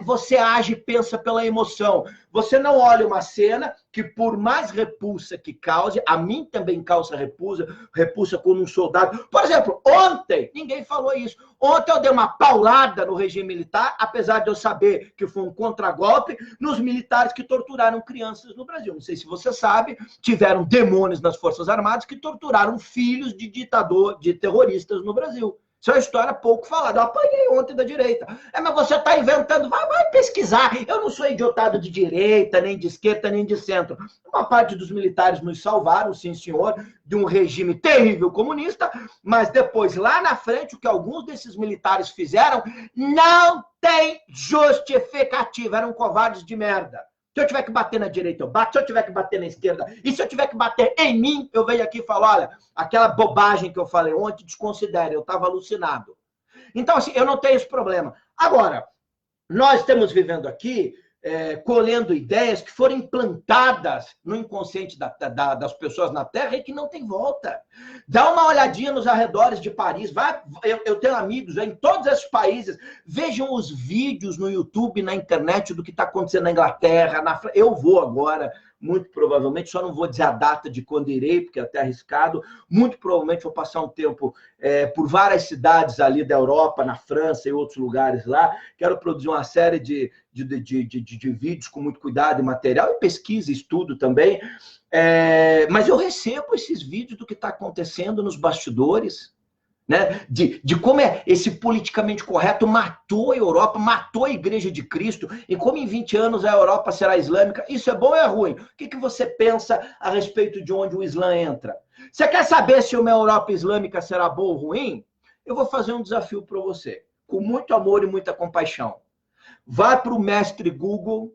você age e pensa pela emoção. Você não olha uma cena que, por mais repulsa que cause, a mim também causa repulsa quando um soldado... Por exemplo, ontem, ninguém falou isso. Ontem eu dei uma paulada no regime militar, apesar de eu saber que foi um contragolpe, nos militares que torturaram crianças no Brasil. Não sei se você sabe, tiveram demônios nas Forças Armadas que torturaram filhos de de terroristas no Brasil. Isso é uma história pouco falada. Eu apanhei ontem da direita. Mas você está inventando. Vai pesquisar. Eu não sou idiotado de direita, nem de esquerda, nem de centro. Uma parte dos militares nos salvaram, sim, senhor, de um regime terrível comunista, mas depois, lá na frente, o que alguns desses militares fizeram não tem justificativa. Eram covardes de merda. Se eu tiver que bater na direita, eu bato. Se eu tiver que bater na esquerda, e se eu tiver que bater em mim, eu venho aqui e falo, olha, aquela bobagem que eu falei ontem, desconsidere, eu estava alucinado. Então, assim, eu não tenho esse problema. Agora, nós estamos vivendo aqui, colhendo ideias que foram implantadas no inconsciente das pessoas na Terra e que não tem volta. Dá uma olhadinha nos arredores de Paris. Eu tenho amigos em todos esses países. Vejam os vídeos no YouTube, na internet, do que está acontecendo na Inglaterra, na França. Eu vou agora, muito provavelmente, só não vou dizer a data de quando irei, porque é até arriscado. Muito provavelmente vou passar um tempo por várias cidades ali da Europa, na França e outros lugares lá. Quero produzir uma série de vídeos com muito cuidado e material, e pesquisa, estudo também. Mas eu recebo esses vídeos do que está acontecendo nos bastidores, né? De como esse politicamente correto matou a Europa, matou a Igreja de Cristo, e como em 20 anos a Europa será islâmica. Isso é bom ou é ruim? O que você pensa a respeito de onde o Islã entra? Você quer saber se uma Europa islâmica será boa ou ruim? Eu vou fazer um desafio para você, com muito amor e muita compaixão. Vá para o mestre Google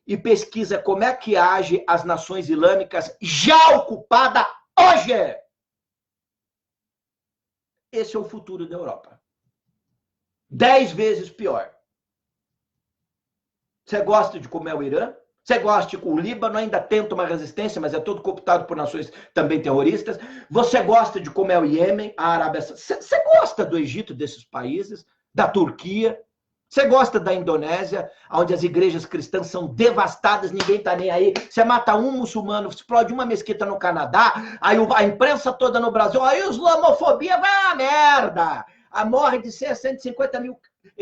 e pesquisa como é que age as nações islâmicas já ocupadas hoje. Esse é o futuro da Europa. 10 vezes pior. Você gosta de como é o Irã? Você gosta de o Líbano, ainda tenta uma resistência, mas é todo cooptado por nações também terroristas. Você gosta de como é o Iêmen, a Arábia Saudita? Você gosta do Egito, desses países, da Turquia? Você gosta da Indonésia, onde as igrejas cristãs são devastadas, ninguém está nem aí. Você mata um muçulmano, explode uma mesquita no Canadá, aí a imprensa toda no Brasil, aí a islamofobia vai à merda. Morre de 150 mil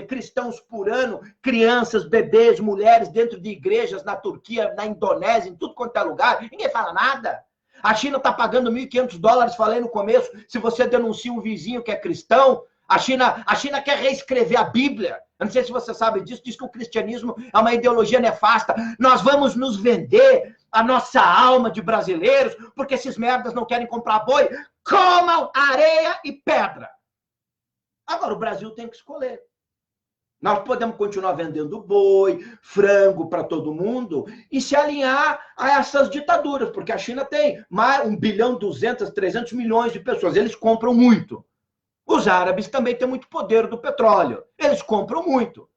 cristãos por ano, crianças, bebês, mulheres dentro de igrejas na Turquia, na Indonésia, em tudo quanto é lugar. Ninguém fala nada. A China está pagando $1.500, falei no começo, se você denuncia um vizinho que é cristão. A China quer reescrever a Bíblia. Eu não sei se você sabe disso, diz que o cristianismo é uma ideologia nefasta. Nós vamos nos vender a nossa alma de brasileiros, porque esses merdas não querem comprar boi. Comam areia e pedra. Agora, o Brasil tem que escolher. Nós podemos continuar vendendo boi, frango para todo mundo e se alinhar a essas ditaduras, porque a China tem mais 1 bilhão, 200, 300 milhões de pessoas. Eles compram muito. Os árabes também têm muito poder do petróleo. Eles compram muito.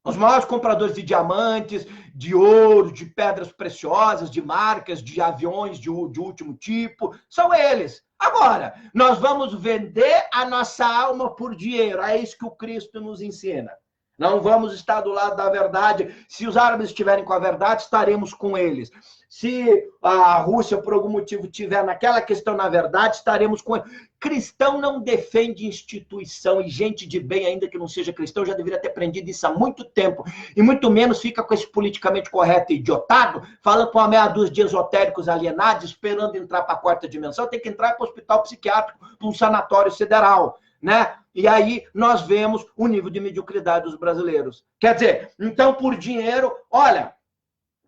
Os maiores compradores de diamantes, de ouro, de pedras preciosas, de marcas, de aviões de último tipo, são eles. Agora, nós vamos vender a nossa alma por dinheiro. É isso que o Cristo nos ensina. Não vamos estar do lado da verdade. Se os árabes estiverem com a verdade, estaremos com eles. Se a Rússia, por algum motivo, estiver naquela questão na verdade, estaremos com eles. Cristão não defende instituição, e gente de bem, ainda que não seja cristão, já deveria ter aprendido isso há muito tempo. E muito menos fica com esse politicamente correto e idiotado, falando com uma meia dúzia de esotéricos alienados, esperando entrar para a 4ª dimensão. Tem que entrar para o hospital psiquiátrico, para um sanatório federal, né? E aí nós vemos o nível de mediocridade dos brasileiros. Quer dizer, então, por dinheiro, olha,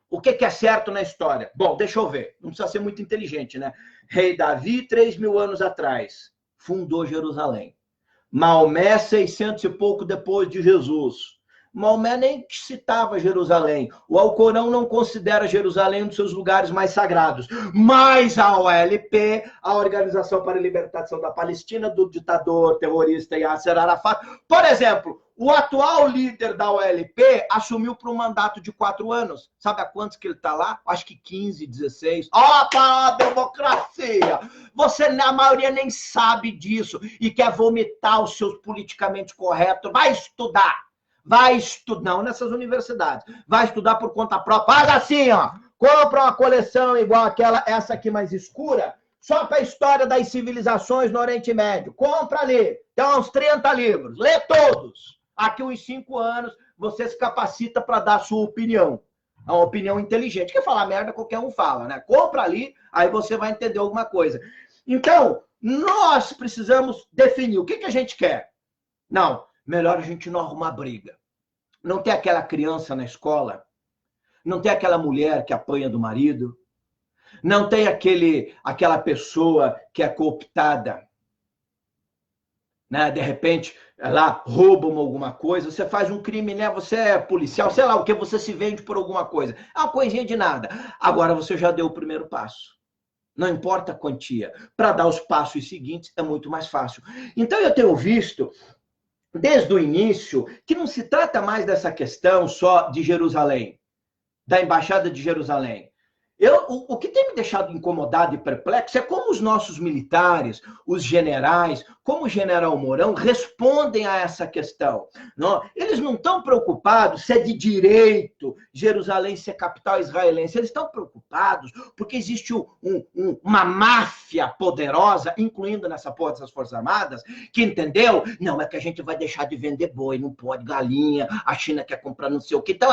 O que é certo na história? Bom, deixa eu ver. Não precisa ser muito inteligente, né? Rei Davi, 3.000 anos atrás, fundou Jerusalém. Maomé, 600 e pouco depois de Jesus. Maomé nem citava Jerusalém. O Alcorão não considera Jerusalém um dos seus lugares mais sagrados. Mas a OLP, a Organização para a Libertação da Palestina, do ditador terrorista Yasser Arafat, por exemplo, o atual líder da OLP assumiu por um mandato de 4 anos. Sabe há quantos que ele está lá? Acho que 15, 16. Opa, democracia! Você, na maioria, nem sabe disso e quer vomitar os seus politicamente corretos. Vai estudar! Vai estudar, não nessas universidades, vai estudar por conta própria. Faz assim, ó, compra uma coleção igual aquela, essa aqui mais escura, só para a história das civilizações no Oriente Médio. Compra ali, tem uns 30 livros, lê todos. Aqui uns 5 anos, você se capacita para dar a sua opinião. É uma opinião inteligente. Quer falar merda, qualquer um fala, né? Compra ali, aí você vai entender alguma coisa. Então, nós precisamos definir o que a gente quer. Não, melhor a gente não arrumar briga. Não tem aquela criança na escola, não tem aquela mulher que apanha do marido, não tem aquela pessoa que é cooptada, né? De repente, lá roubam alguma coisa, você faz um crime, né? Você é policial, sei lá o que, você se vende por alguma coisa. É uma coisinha de nada. Agora você já deu o primeiro passo. Não importa a quantia. Para dar os passos seguintes é muito mais fácil. Então eu tenho visto desde o início, que não se trata mais dessa questão só de Jerusalém, da Embaixada de Jerusalém. O que tem me deixado incomodado e perplexo é como os nossos militares, os generais, como o general Mourão, respondem a essa questão. Não? Eles não estão preocupados se é de direito Jerusalém ser capital israelense. Eles estão preocupados porque existe uma máfia poderosa, incluindo nessa porra dessas Forças Armadas, que entendeu? Não, é que a gente vai deixar de vender boi, não pode, galinha, a China quer comprar não sei o quê. Então,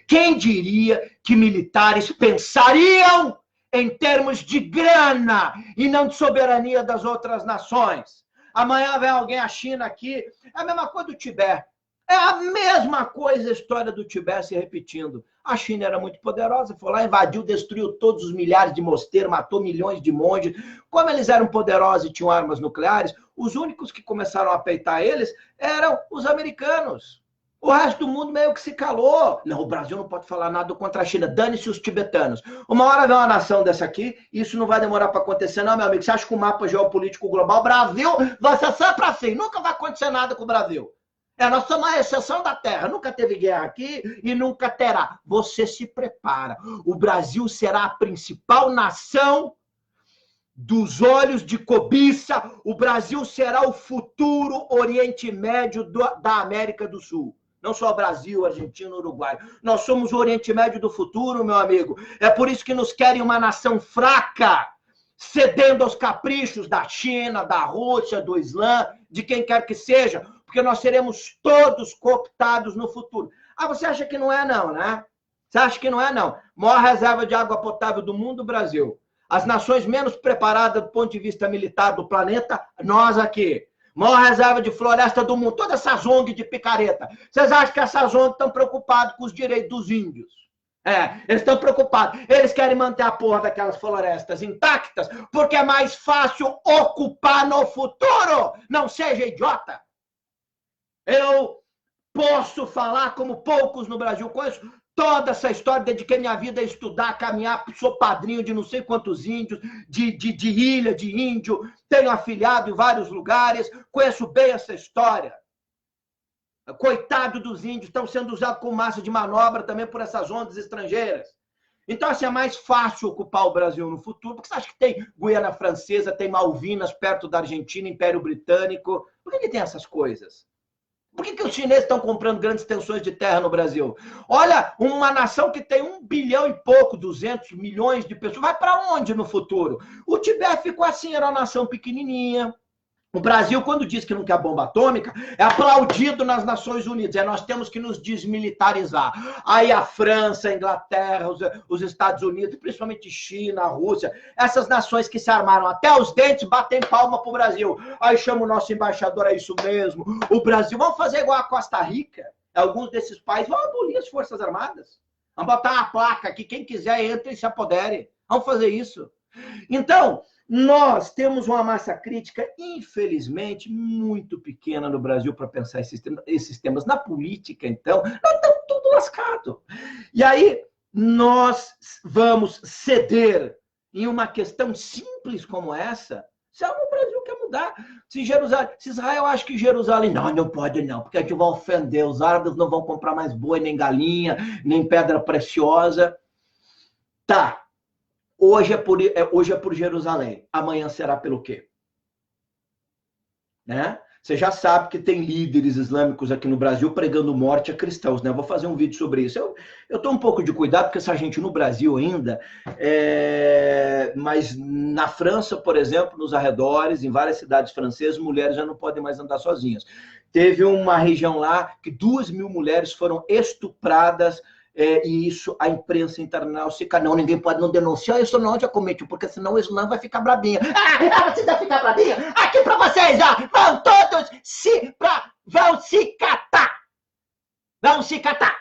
quem diria que militares pensariam em termos de grana e não de soberania das outras nações? Amanhã vem alguém, a China aqui, é a mesma coisa do Tibete. É a mesma coisa a história do Tibete se repetindo. A China era muito poderosa, foi lá, invadiu, destruiu todos os milhares de mosteiros, matou milhões de monges. Como eles eram poderosos e tinham armas nucleares, os únicos que começaram a peitar eles eram os americanos. O resto do mundo meio que se calou. Não, o Brasil não pode falar nada contra a China. Dane-se os tibetanos. Uma hora vem uma nação dessa aqui, isso não vai demorar para acontecer, não, meu amigo. Você acha que o mapa geopolítico global, Brasil, vai ser sempre assim. Nunca vai acontecer nada com o Brasil. Nós somos a exceção da Terra. Nunca teve guerra aqui e nunca terá. Você se prepara. O Brasil será a principal nação dos olhos de cobiça. O Brasil será o futuro Oriente Médio da América do Sul. Não só Brasil, Argentina, Uruguai. Nós somos o Oriente Médio do futuro, meu amigo. É por isso que nos querem uma nação fraca, cedendo aos caprichos da China, da Rússia, do Islã, de quem quer que seja, porque nós seremos todos cooptados no futuro. Ah, você acha que não é não, né? Você acha que não é não? Maior reserva de água potável do mundo, Brasil. As nações menos preparadas do ponto de vista militar do planeta, nós aqui. Maior reserva de floresta do mundo. Todas essas ONGs de picareta. Vocês acham que essas ONGs estão preocupadas com os direitos dos índios? Eles estão preocupados. Eles querem manter a porra daquelas florestas intactas porque é mais fácil ocupar no futuro. Não seja idiota. Eu posso falar como poucos no Brasil conheço toda essa história, dediquei minha vida a estudar, caminhar, sou padrinho de não sei quantos índios, de ilha, de índio, tenho afiliado em vários lugares, conheço bem essa história. Coitado dos índios, estão sendo usados como massa de manobra também por essas ondas estrangeiras. Então, assim, é mais fácil ocupar o Brasil no futuro, porque você acha que tem Guiana Francesa, tem Malvinas perto da Argentina, Império Britânico, por que tem essas coisas? Por que os chineses estão comprando grandes extensões de terra no Brasil? Olha, uma nação que tem 1 bilhão e pouco, 200 milhões de pessoas, vai para onde no futuro? O Tibete ficou assim, era uma nação pequenininha. O Brasil, quando diz que não quer bomba atômica, é aplaudido nas Nações Unidas. Nós temos que nos desmilitarizar. Aí a França, a Inglaterra, os Estados Unidos, principalmente China, a Rússia, essas nações que se armaram até os dentes, batem palma para o Brasil. Aí chama o nosso embaixador, é isso mesmo. O Brasil, vamos fazer igual a Costa Rica. Alguns desses países vão abolir as Forças Armadas. Vamos botar uma placa que quem quiser entra e se apodere. Vamos fazer isso. Então, nós temos uma massa crítica, infelizmente, muito pequena no Brasil para pensar esses temas. Na política, então, nós estamos tudo lascado. E aí, nós vamos ceder em uma questão simples como essa? Se o Brasil quer mudar. Se Israel acha que Jerusalém... Não pode não, porque a gente vai ofender. Os árabes não vão comprar mais boi, nem galinha, nem pedra preciosa. Tá. Hoje é por Jerusalém. Amanhã será pelo quê? Né? Você já sabe que tem líderes islâmicos aqui no Brasil pregando morte a cristãos, né? Eu vou fazer um vídeo sobre isso. Eu tô um pouco de cuidado, porque essa gente no Brasil ainda, mas na França, por exemplo, nos arredores, em várias cidades francesas, mulheres já não podem mais andar sozinhas. Teve uma região lá que 2.000 mulheres foram estupradas, e isso a imprensa internacional fica, não, ninguém pode não denunciar isso não, já comete, porque senão o Islã vai ficar brabinho. Você vai ficar brabinho? Aqui pra vocês, ó, vão todos vão se catar. Vão se catar.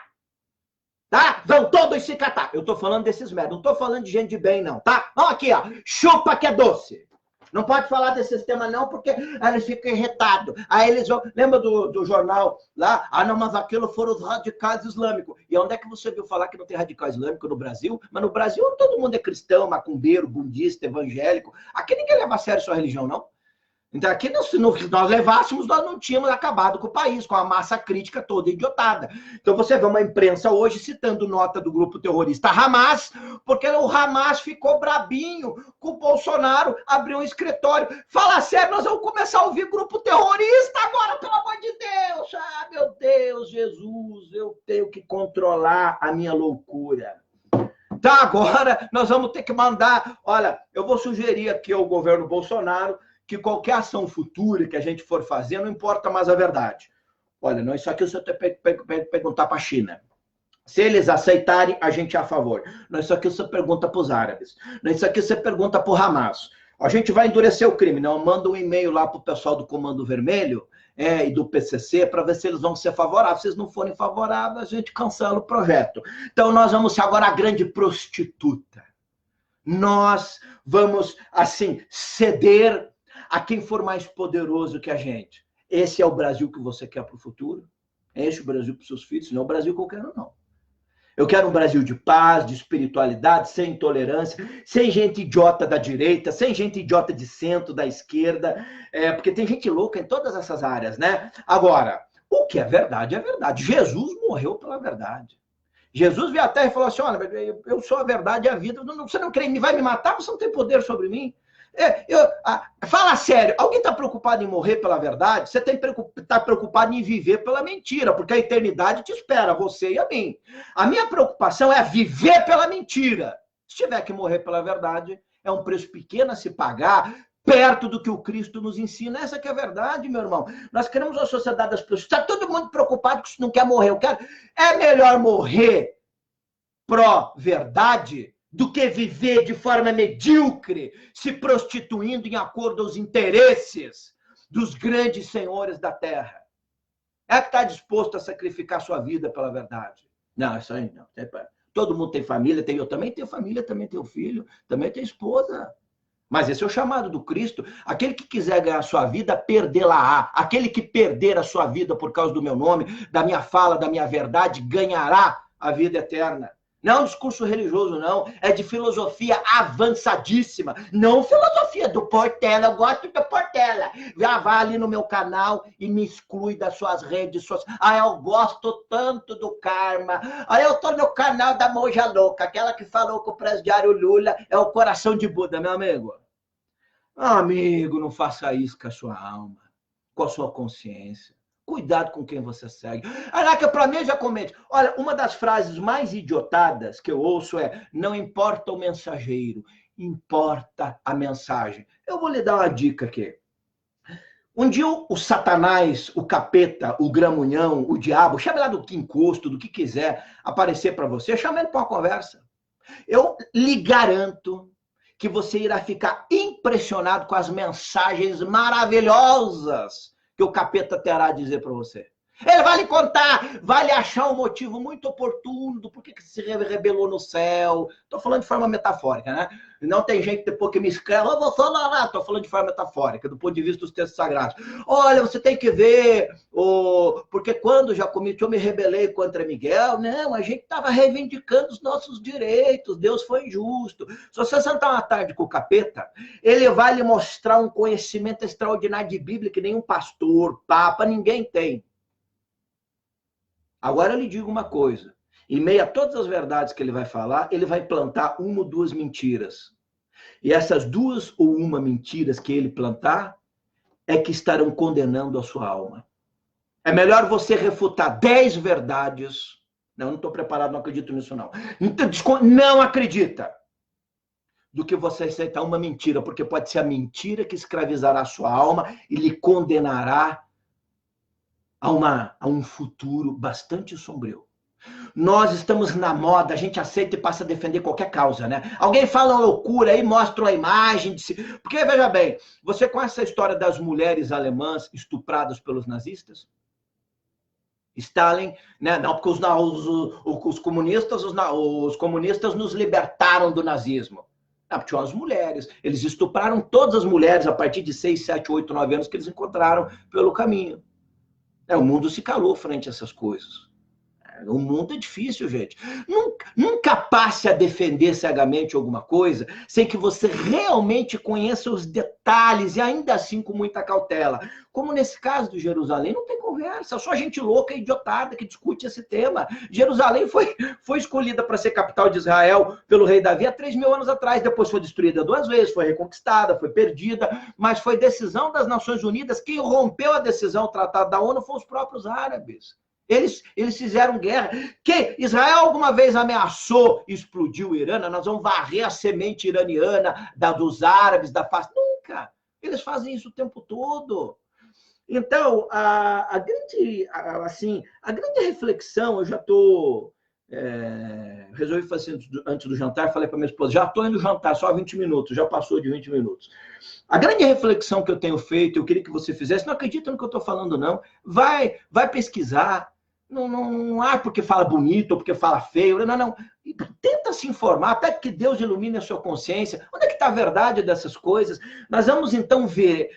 Tá? Vão todos se catar. Eu tô falando desses merda, não tô falando de gente de bem não, tá? Vamos aqui, ó, chupa que é doce. Não pode falar desse tema não, porque eles ficam irritados. Aí eles vão... Lembra do jornal lá? Não, mas aquilo foram os radicais islâmicos. E onde é que você viu falar que não tem radical islâmico no Brasil? Mas no Brasil todo mundo é cristão, macumbeiro, budista, evangélico. Aqui ninguém leva a sério sua religião, não. Então aqui, se nós levássemos, nós não tínhamos acabado com o país, com a massa crítica toda idiotada. Então você vê uma imprensa hoje citando nota do grupo terrorista Hamas, porque o Hamas ficou brabinho com o Bolsonaro, abriu um escritório. Fala sério, nós vamos começar a ouvir grupo terrorista agora, pelo amor de Deus. Meu Deus, Jesus, eu tenho que controlar a minha loucura. Tá, agora nós vamos ter que mandar... Olha, eu vou sugerir aqui ao governo Bolsonaro que qualquer ação futura que a gente for fazer, não importa mais a verdade. Olha, não, isso aqui você tem que perguntar para a China. Se eles aceitarem, a gente é a favor. Não, isso aqui você pergunta para os árabes. Não, isso aqui você pergunta para o Hamas. A gente vai endurecer o crime. Não, manda um e-mail lá para o pessoal do Comando Vermelho e do PCC para ver se eles vão ser favoráveis. Se eles não forem favoráveis, a gente cancela o projeto. Então, nós vamos ser agora a grande prostituta. Nós vamos, assim, ceder a quem for mais poderoso que a gente. Esse é o Brasil que você quer para o futuro? É esse o Brasil para os seus filhos? Não é o Brasil que eu quero, não. Eu quero um Brasil de paz, de espiritualidade, sem intolerância, sem gente idiota da direita, sem gente idiota de centro, da esquerda, porque tem gente louca em todas essas áreas, né? Agora, o que é verdade é verdade. Jesus morreu pela verdade. Jesus veio à Terra e falou assim, olha, eu sou a verdade e a vida, você não crê, vai me matar, você não tem poder sobre mim. Fala sério, alguém está preocupado em morrer pela verdade? Você está preocupado em viver pela mentira, porque a eternidade te espera, você e a mim. A minha preocupação é viver pela mentira. Se tiver que morrer pela verdade, é um preço pequeno a se pagar, perto do que o Cristo nos ensina. Essa que é a verdade, meu irmão. Nós queremos uma sociedade das pessoas. Está todo mundo preocupado que não quer morrer. É melhor morrer pró-verdade do que viver de forma medíocre, se prostituindo em acordo aos interesses dos grandes senhores da terra. É que está disposto a sacrificar sua vida pela verdade. Não, isso aí não. Todo mundo tem família, eu também tenho família, também tenho filho, também tenho esposa. Mas esse é o chamado do Cristo. Aquele que quiser ganhar a sua vida, perdê-la-á. Aquele que perder a sua vida por causa do meu nome, da minha fala, da minha verdade, ganhará a vida eterna. Não é um discurso religioso, não. É de filosofia avançadíssima. Não filosofia do Portela. Eu gosto do Portela. Já vá ali no meu canal e me exclui das suas redes sociais. Eu gosto tanto do karma. Eu tô no canal da Moja Louca, aquela que falou que o presidiário Lula é o coração de Buda, meu amigo. Amigo, não faça isso com a sua alma, com a sua consciência. Cuidado com quem você segue. Caraca, para mim já comente. Olha, uma das frases mais idiotadas que eu ouço é: não importa o mensageiro, importa a mensagem. Eu vou lhe dar uma dica aqui. Um dia o Satanás, o capeta, o gramunhão, o diabo, chame lá do que encosto, do que quiser aparecer para você, chame ele para uma conversa. Eu lhe garanto que você irá ficar impressionado com as mensagens maravilhosas que o capeta terá a dizer para você. Ele vai lhe contar, vai lhe achar um motivo muito oportuno do porquê que se rebelou no céu. Estou falando de forma metafórica, né? Não tem gente depois que me escreve, eu vou falar lá, estou falando de forma metafórica, do ponto de vista dos textos sagrados. Olha, você tem que ver, porque quando eu me rebelei contra Miguel, não, a gente estava reivindicando os nossos direitos, Deus foi injusto. Se você sentar uma tarde com o capeta, ele vai lhe mostrar um conhecimento extraordinário de Bíblia que nenhum pastor, papa, ninguém tem. Agora eu lhe digo uma coisa, em meio a todas as verdades que ele vai falar, ele vai plantar uma ou duas mentiras. E essas duas ou uma mentiras que ele plantar é que estarão condenando a sua alma. É melhor você refutar 10 verdades. Não estou preparado, não acredito nisso não. Então, não acredita. Do que você aceitar uma mentira, porque pode ser a mentira que escravizará a sua alma e lhe condenará a um futuro bastante sombrio. Nós estamos na moda, a gente aceita e passa a defender qualquer causa, né? Alguém fala uma loucura aí, mostra uma imagem. Porque, veja bem, você conhece a história das mulheres alemãs estupradas pelos nazistas? Stalin, né? Não, porque os comunistas nos libertaram do nazismo. Não, tinham as mulheres. Eles estupraram todas as mulheres a partir de 6, 7, 8, 9 anos que eles encontraram pelo caminho. O mundo se calou frente a essas coisas. O mundo é difícil, gente. Nunca passe a defender cegamente alguma coisa sem que você realmente conheça os detalhes e ainda assim com muita cautela. Como nesse caso do Jerusalém, não tem conversa, só gente louca e idiotada que discute esse tema. Jerusalém foi escolhida para ser capital de Israel pelo rei Davi há 3.000 anos atrás, depois foi destruída 2 vezes, foi reconquistada, foi perdida, mas foi decisão das Nações Unidas. Quem rompeu a decisão, o Tratado da ONU, foram os próprios árabes. Eles fizeram guerra. Que Israel alguma vez ameaçou explodir o Irã? Nós vamos varrer a semente iraniana dos árabes, da face. Nunca. Eles fazem isso o tempo todo. Então, a grande reflexão, eu já estou... resolvi fazer antes do jantar, falei para minha esposa, já estou indo jantar, só 20 minutos, já passou de 20 minutos. A grande reflexão que eu tenho feito, eu queria que você fizesse, não acredita no que eu estou falando, não. Vai pesquisar. Não há porque fala bonito ou porque fala feio. Não. Tenta se informar, até que Deus ilumine a sua consciência. Onde é que está a verdade dessas coisas? Nós vamos, então, ver,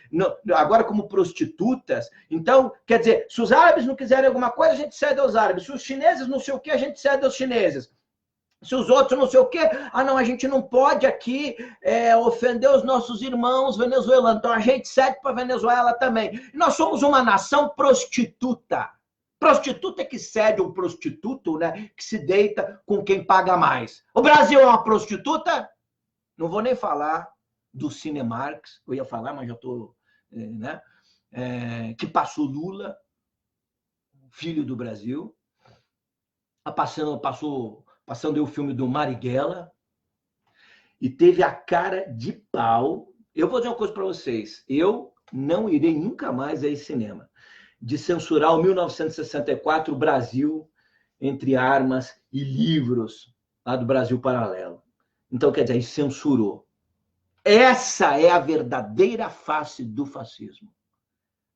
agora como prostitutas. Então, quer dizer, se os árabes não quiserem alguma coisa, a gente cede aos árabes. Se os chineses não sei o quê, a gente cede aos chineses. Se os outros não sei o quê, não, a gente não pode aqui ofender os nossos irmãos venezuelanos. Então, a gente cede para a Venezuela também. E nós somos uma nação prostituta. Prostituta é que cede um prostituto, né, que se deita com quem paga mais. O Brasil é uma prostituta? Não vou nem falar do Cinemark, eu ia falar, mas já estou... né, que passou Lula, filho do Brasil, passando o filme do Marighella, e teve a cara de pau. Eu vou dizer uma coisa para vocês, eu não irei nunca mais a esse cinema, de censurar o 1964 Brasil entre armas e livros lá do Brasil Paralelo. Então, quer dizer, censurou. Essa é a verdadeira face do fascismo.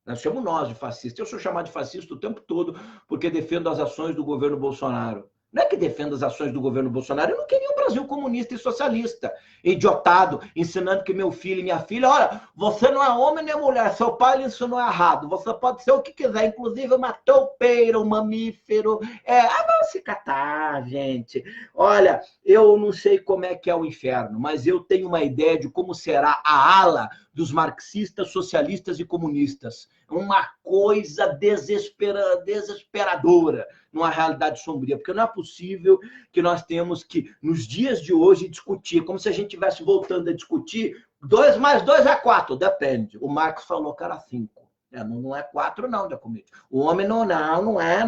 Nós chamamos nós de fascista. Eu sou chamado de fascista o tempo todo porque defendo as ações do governo Bolsonaro. Não é que defendo as ações do governo Bolsonaro, eu não queria um Brasil comunista e socialista, idiotado, ensinando que meu filho e minha filha, olha, você não é homem nem mulher, seu pai lhe ensinou errado, você pode ser o que quiser, inclusive uma toupeira, um mamífero, vamos se catar, gente. Olha, eu não sei como é que é o inferno, mas eu tenho uma ideia de como será a ala dos marxistas, socialistas e comunistas. Uma coisa desesperadora numa realidade sombria, porque não é possível que nós temos que, nos dias de hoje, discutir, como se a gente estivesse voltando a discutir 2 mais 2 é 4, depende. O Marx falou que era 5. Não é 4 não, Giacometti. O homem não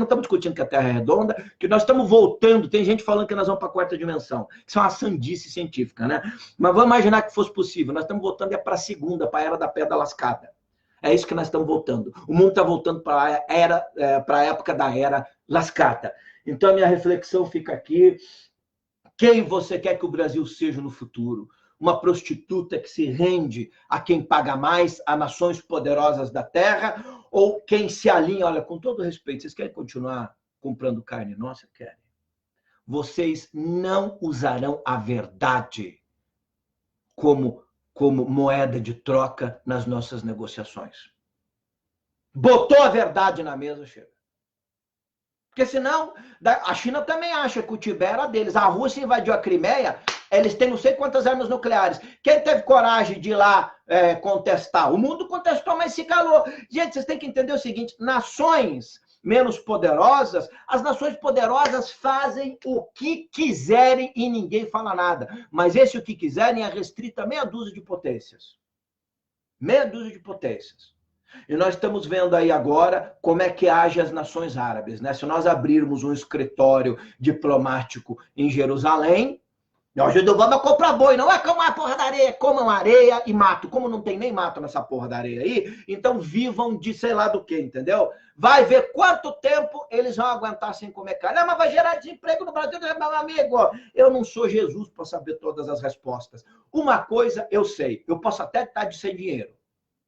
estamos discutindo que a Terra é redonda, que nós estamos voltando, tem gente falando que nós vamos para a 4ª dimensão, isso é uma sandice científica, né? Mas vamos imaginar que fosse possível, nós estamos voltando para a 2ª, para a Era da Pedra Lascada. É isso que nós estamos voltando. O mundo está voltando para a época da Era Lascata. Então, a minha reflexão fica aqui. Quem você quer que o Brasil seja no futuro? uma prostituta que se rende a quem paga mais, a nações poderosas da terra, ou quem se alinha, olha, com todo respeito, vocês querem continuar comprando carne nossa? Querem. Vocês não usarão a verdade como moeda de troca nas nossas negociações. Botou a verdade na mesa, chega. Porque senão, a China também acha que o Tibete era deles. A Rússia invadiu a Crimeia, eles têm não sei quantas armas nucleares. Quem teve coragem de ir lá contestar? O mundo contestou, mas se calou. Gente, vocês têm que entender o seguinte, nações menos poderosas, as nações poderosas fazem o que quiserem e ninguém fala nada. Mas esse o que quiserem é restrito a meia dúzia de potências. Meia dúzia de potências. E nós estamos vendo aí agora como é que agem as nações árabes, né? Se nós abrirmos um escritório diplomático em Jerusalém, nós não vamos comprar boi, não é como a porra da areia, comam areia e mato. Como não tem nem mato nessa porra da areia aí, então vivam de sei lá do que, entendeu? Vai ver quanto tempo eles vão aguentar sem comer carne. Ah, mas vai gerar desemprego no Brasil, meu amigo. Eu não sou Jesus para saber todas as respostas. Uma coisa eu sei, eu posso até estar de sem dinheiro.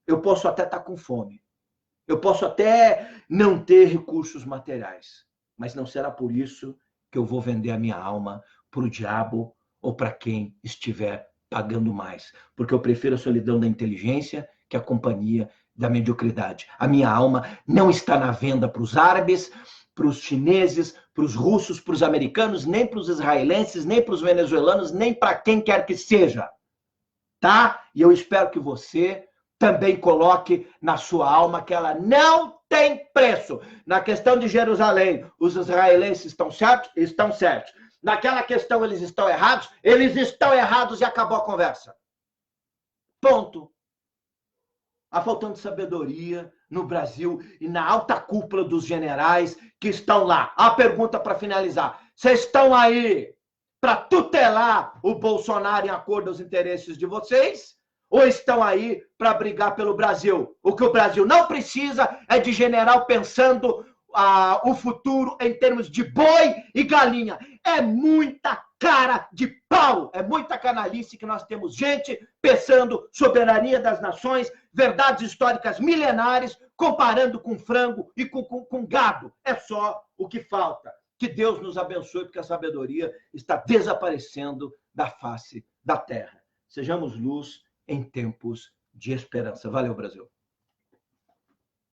Eu posso até estar com fome. Eu posso até não ter recursos materiais. Mas não será por isso que eu vou vender a minha alma para o diabo ou para quem estiver pagando mais. Porque eu prefiro a solidão da inteligência que a companhia da mediocridade. A minha alma não está na venda para os árabes, para os chineses, para os russos, para os americanos, nem para os israelenses, nem para os venezuelanos, nem para quem quer que seja. Tá? E eu espero que você também coloque na sua alma que ela não tem preço. Na questão de Jerusalém, os israelenses estão certos? Estão certos. Naquela questão eles estão errados? Eles estão errados e acabou a conversa. Ponto. Há faltando sabedoria no Brasil e na alta cúpula dos generais que estão lá. A pergunta para finalizar. Vocês estão aí para tutelar o Bolsonaro em acordo aos interesses de vocês? Ou estão aí para brigar pelo Brasil? O que o Brasil não precisa é de general pensando o futuro em termos de boi e galinha. É muita cara de pau, é muita canalice que nós temos gente pensando soberania das nações, verdades históricas milenares, comparando com frango e com gado. É só o que falta. Que Deus nos abençoe, porque a sabedoria está desaparecendo da face da terra. Sejamos luz em tempos de esperança. Valeu, Brasil.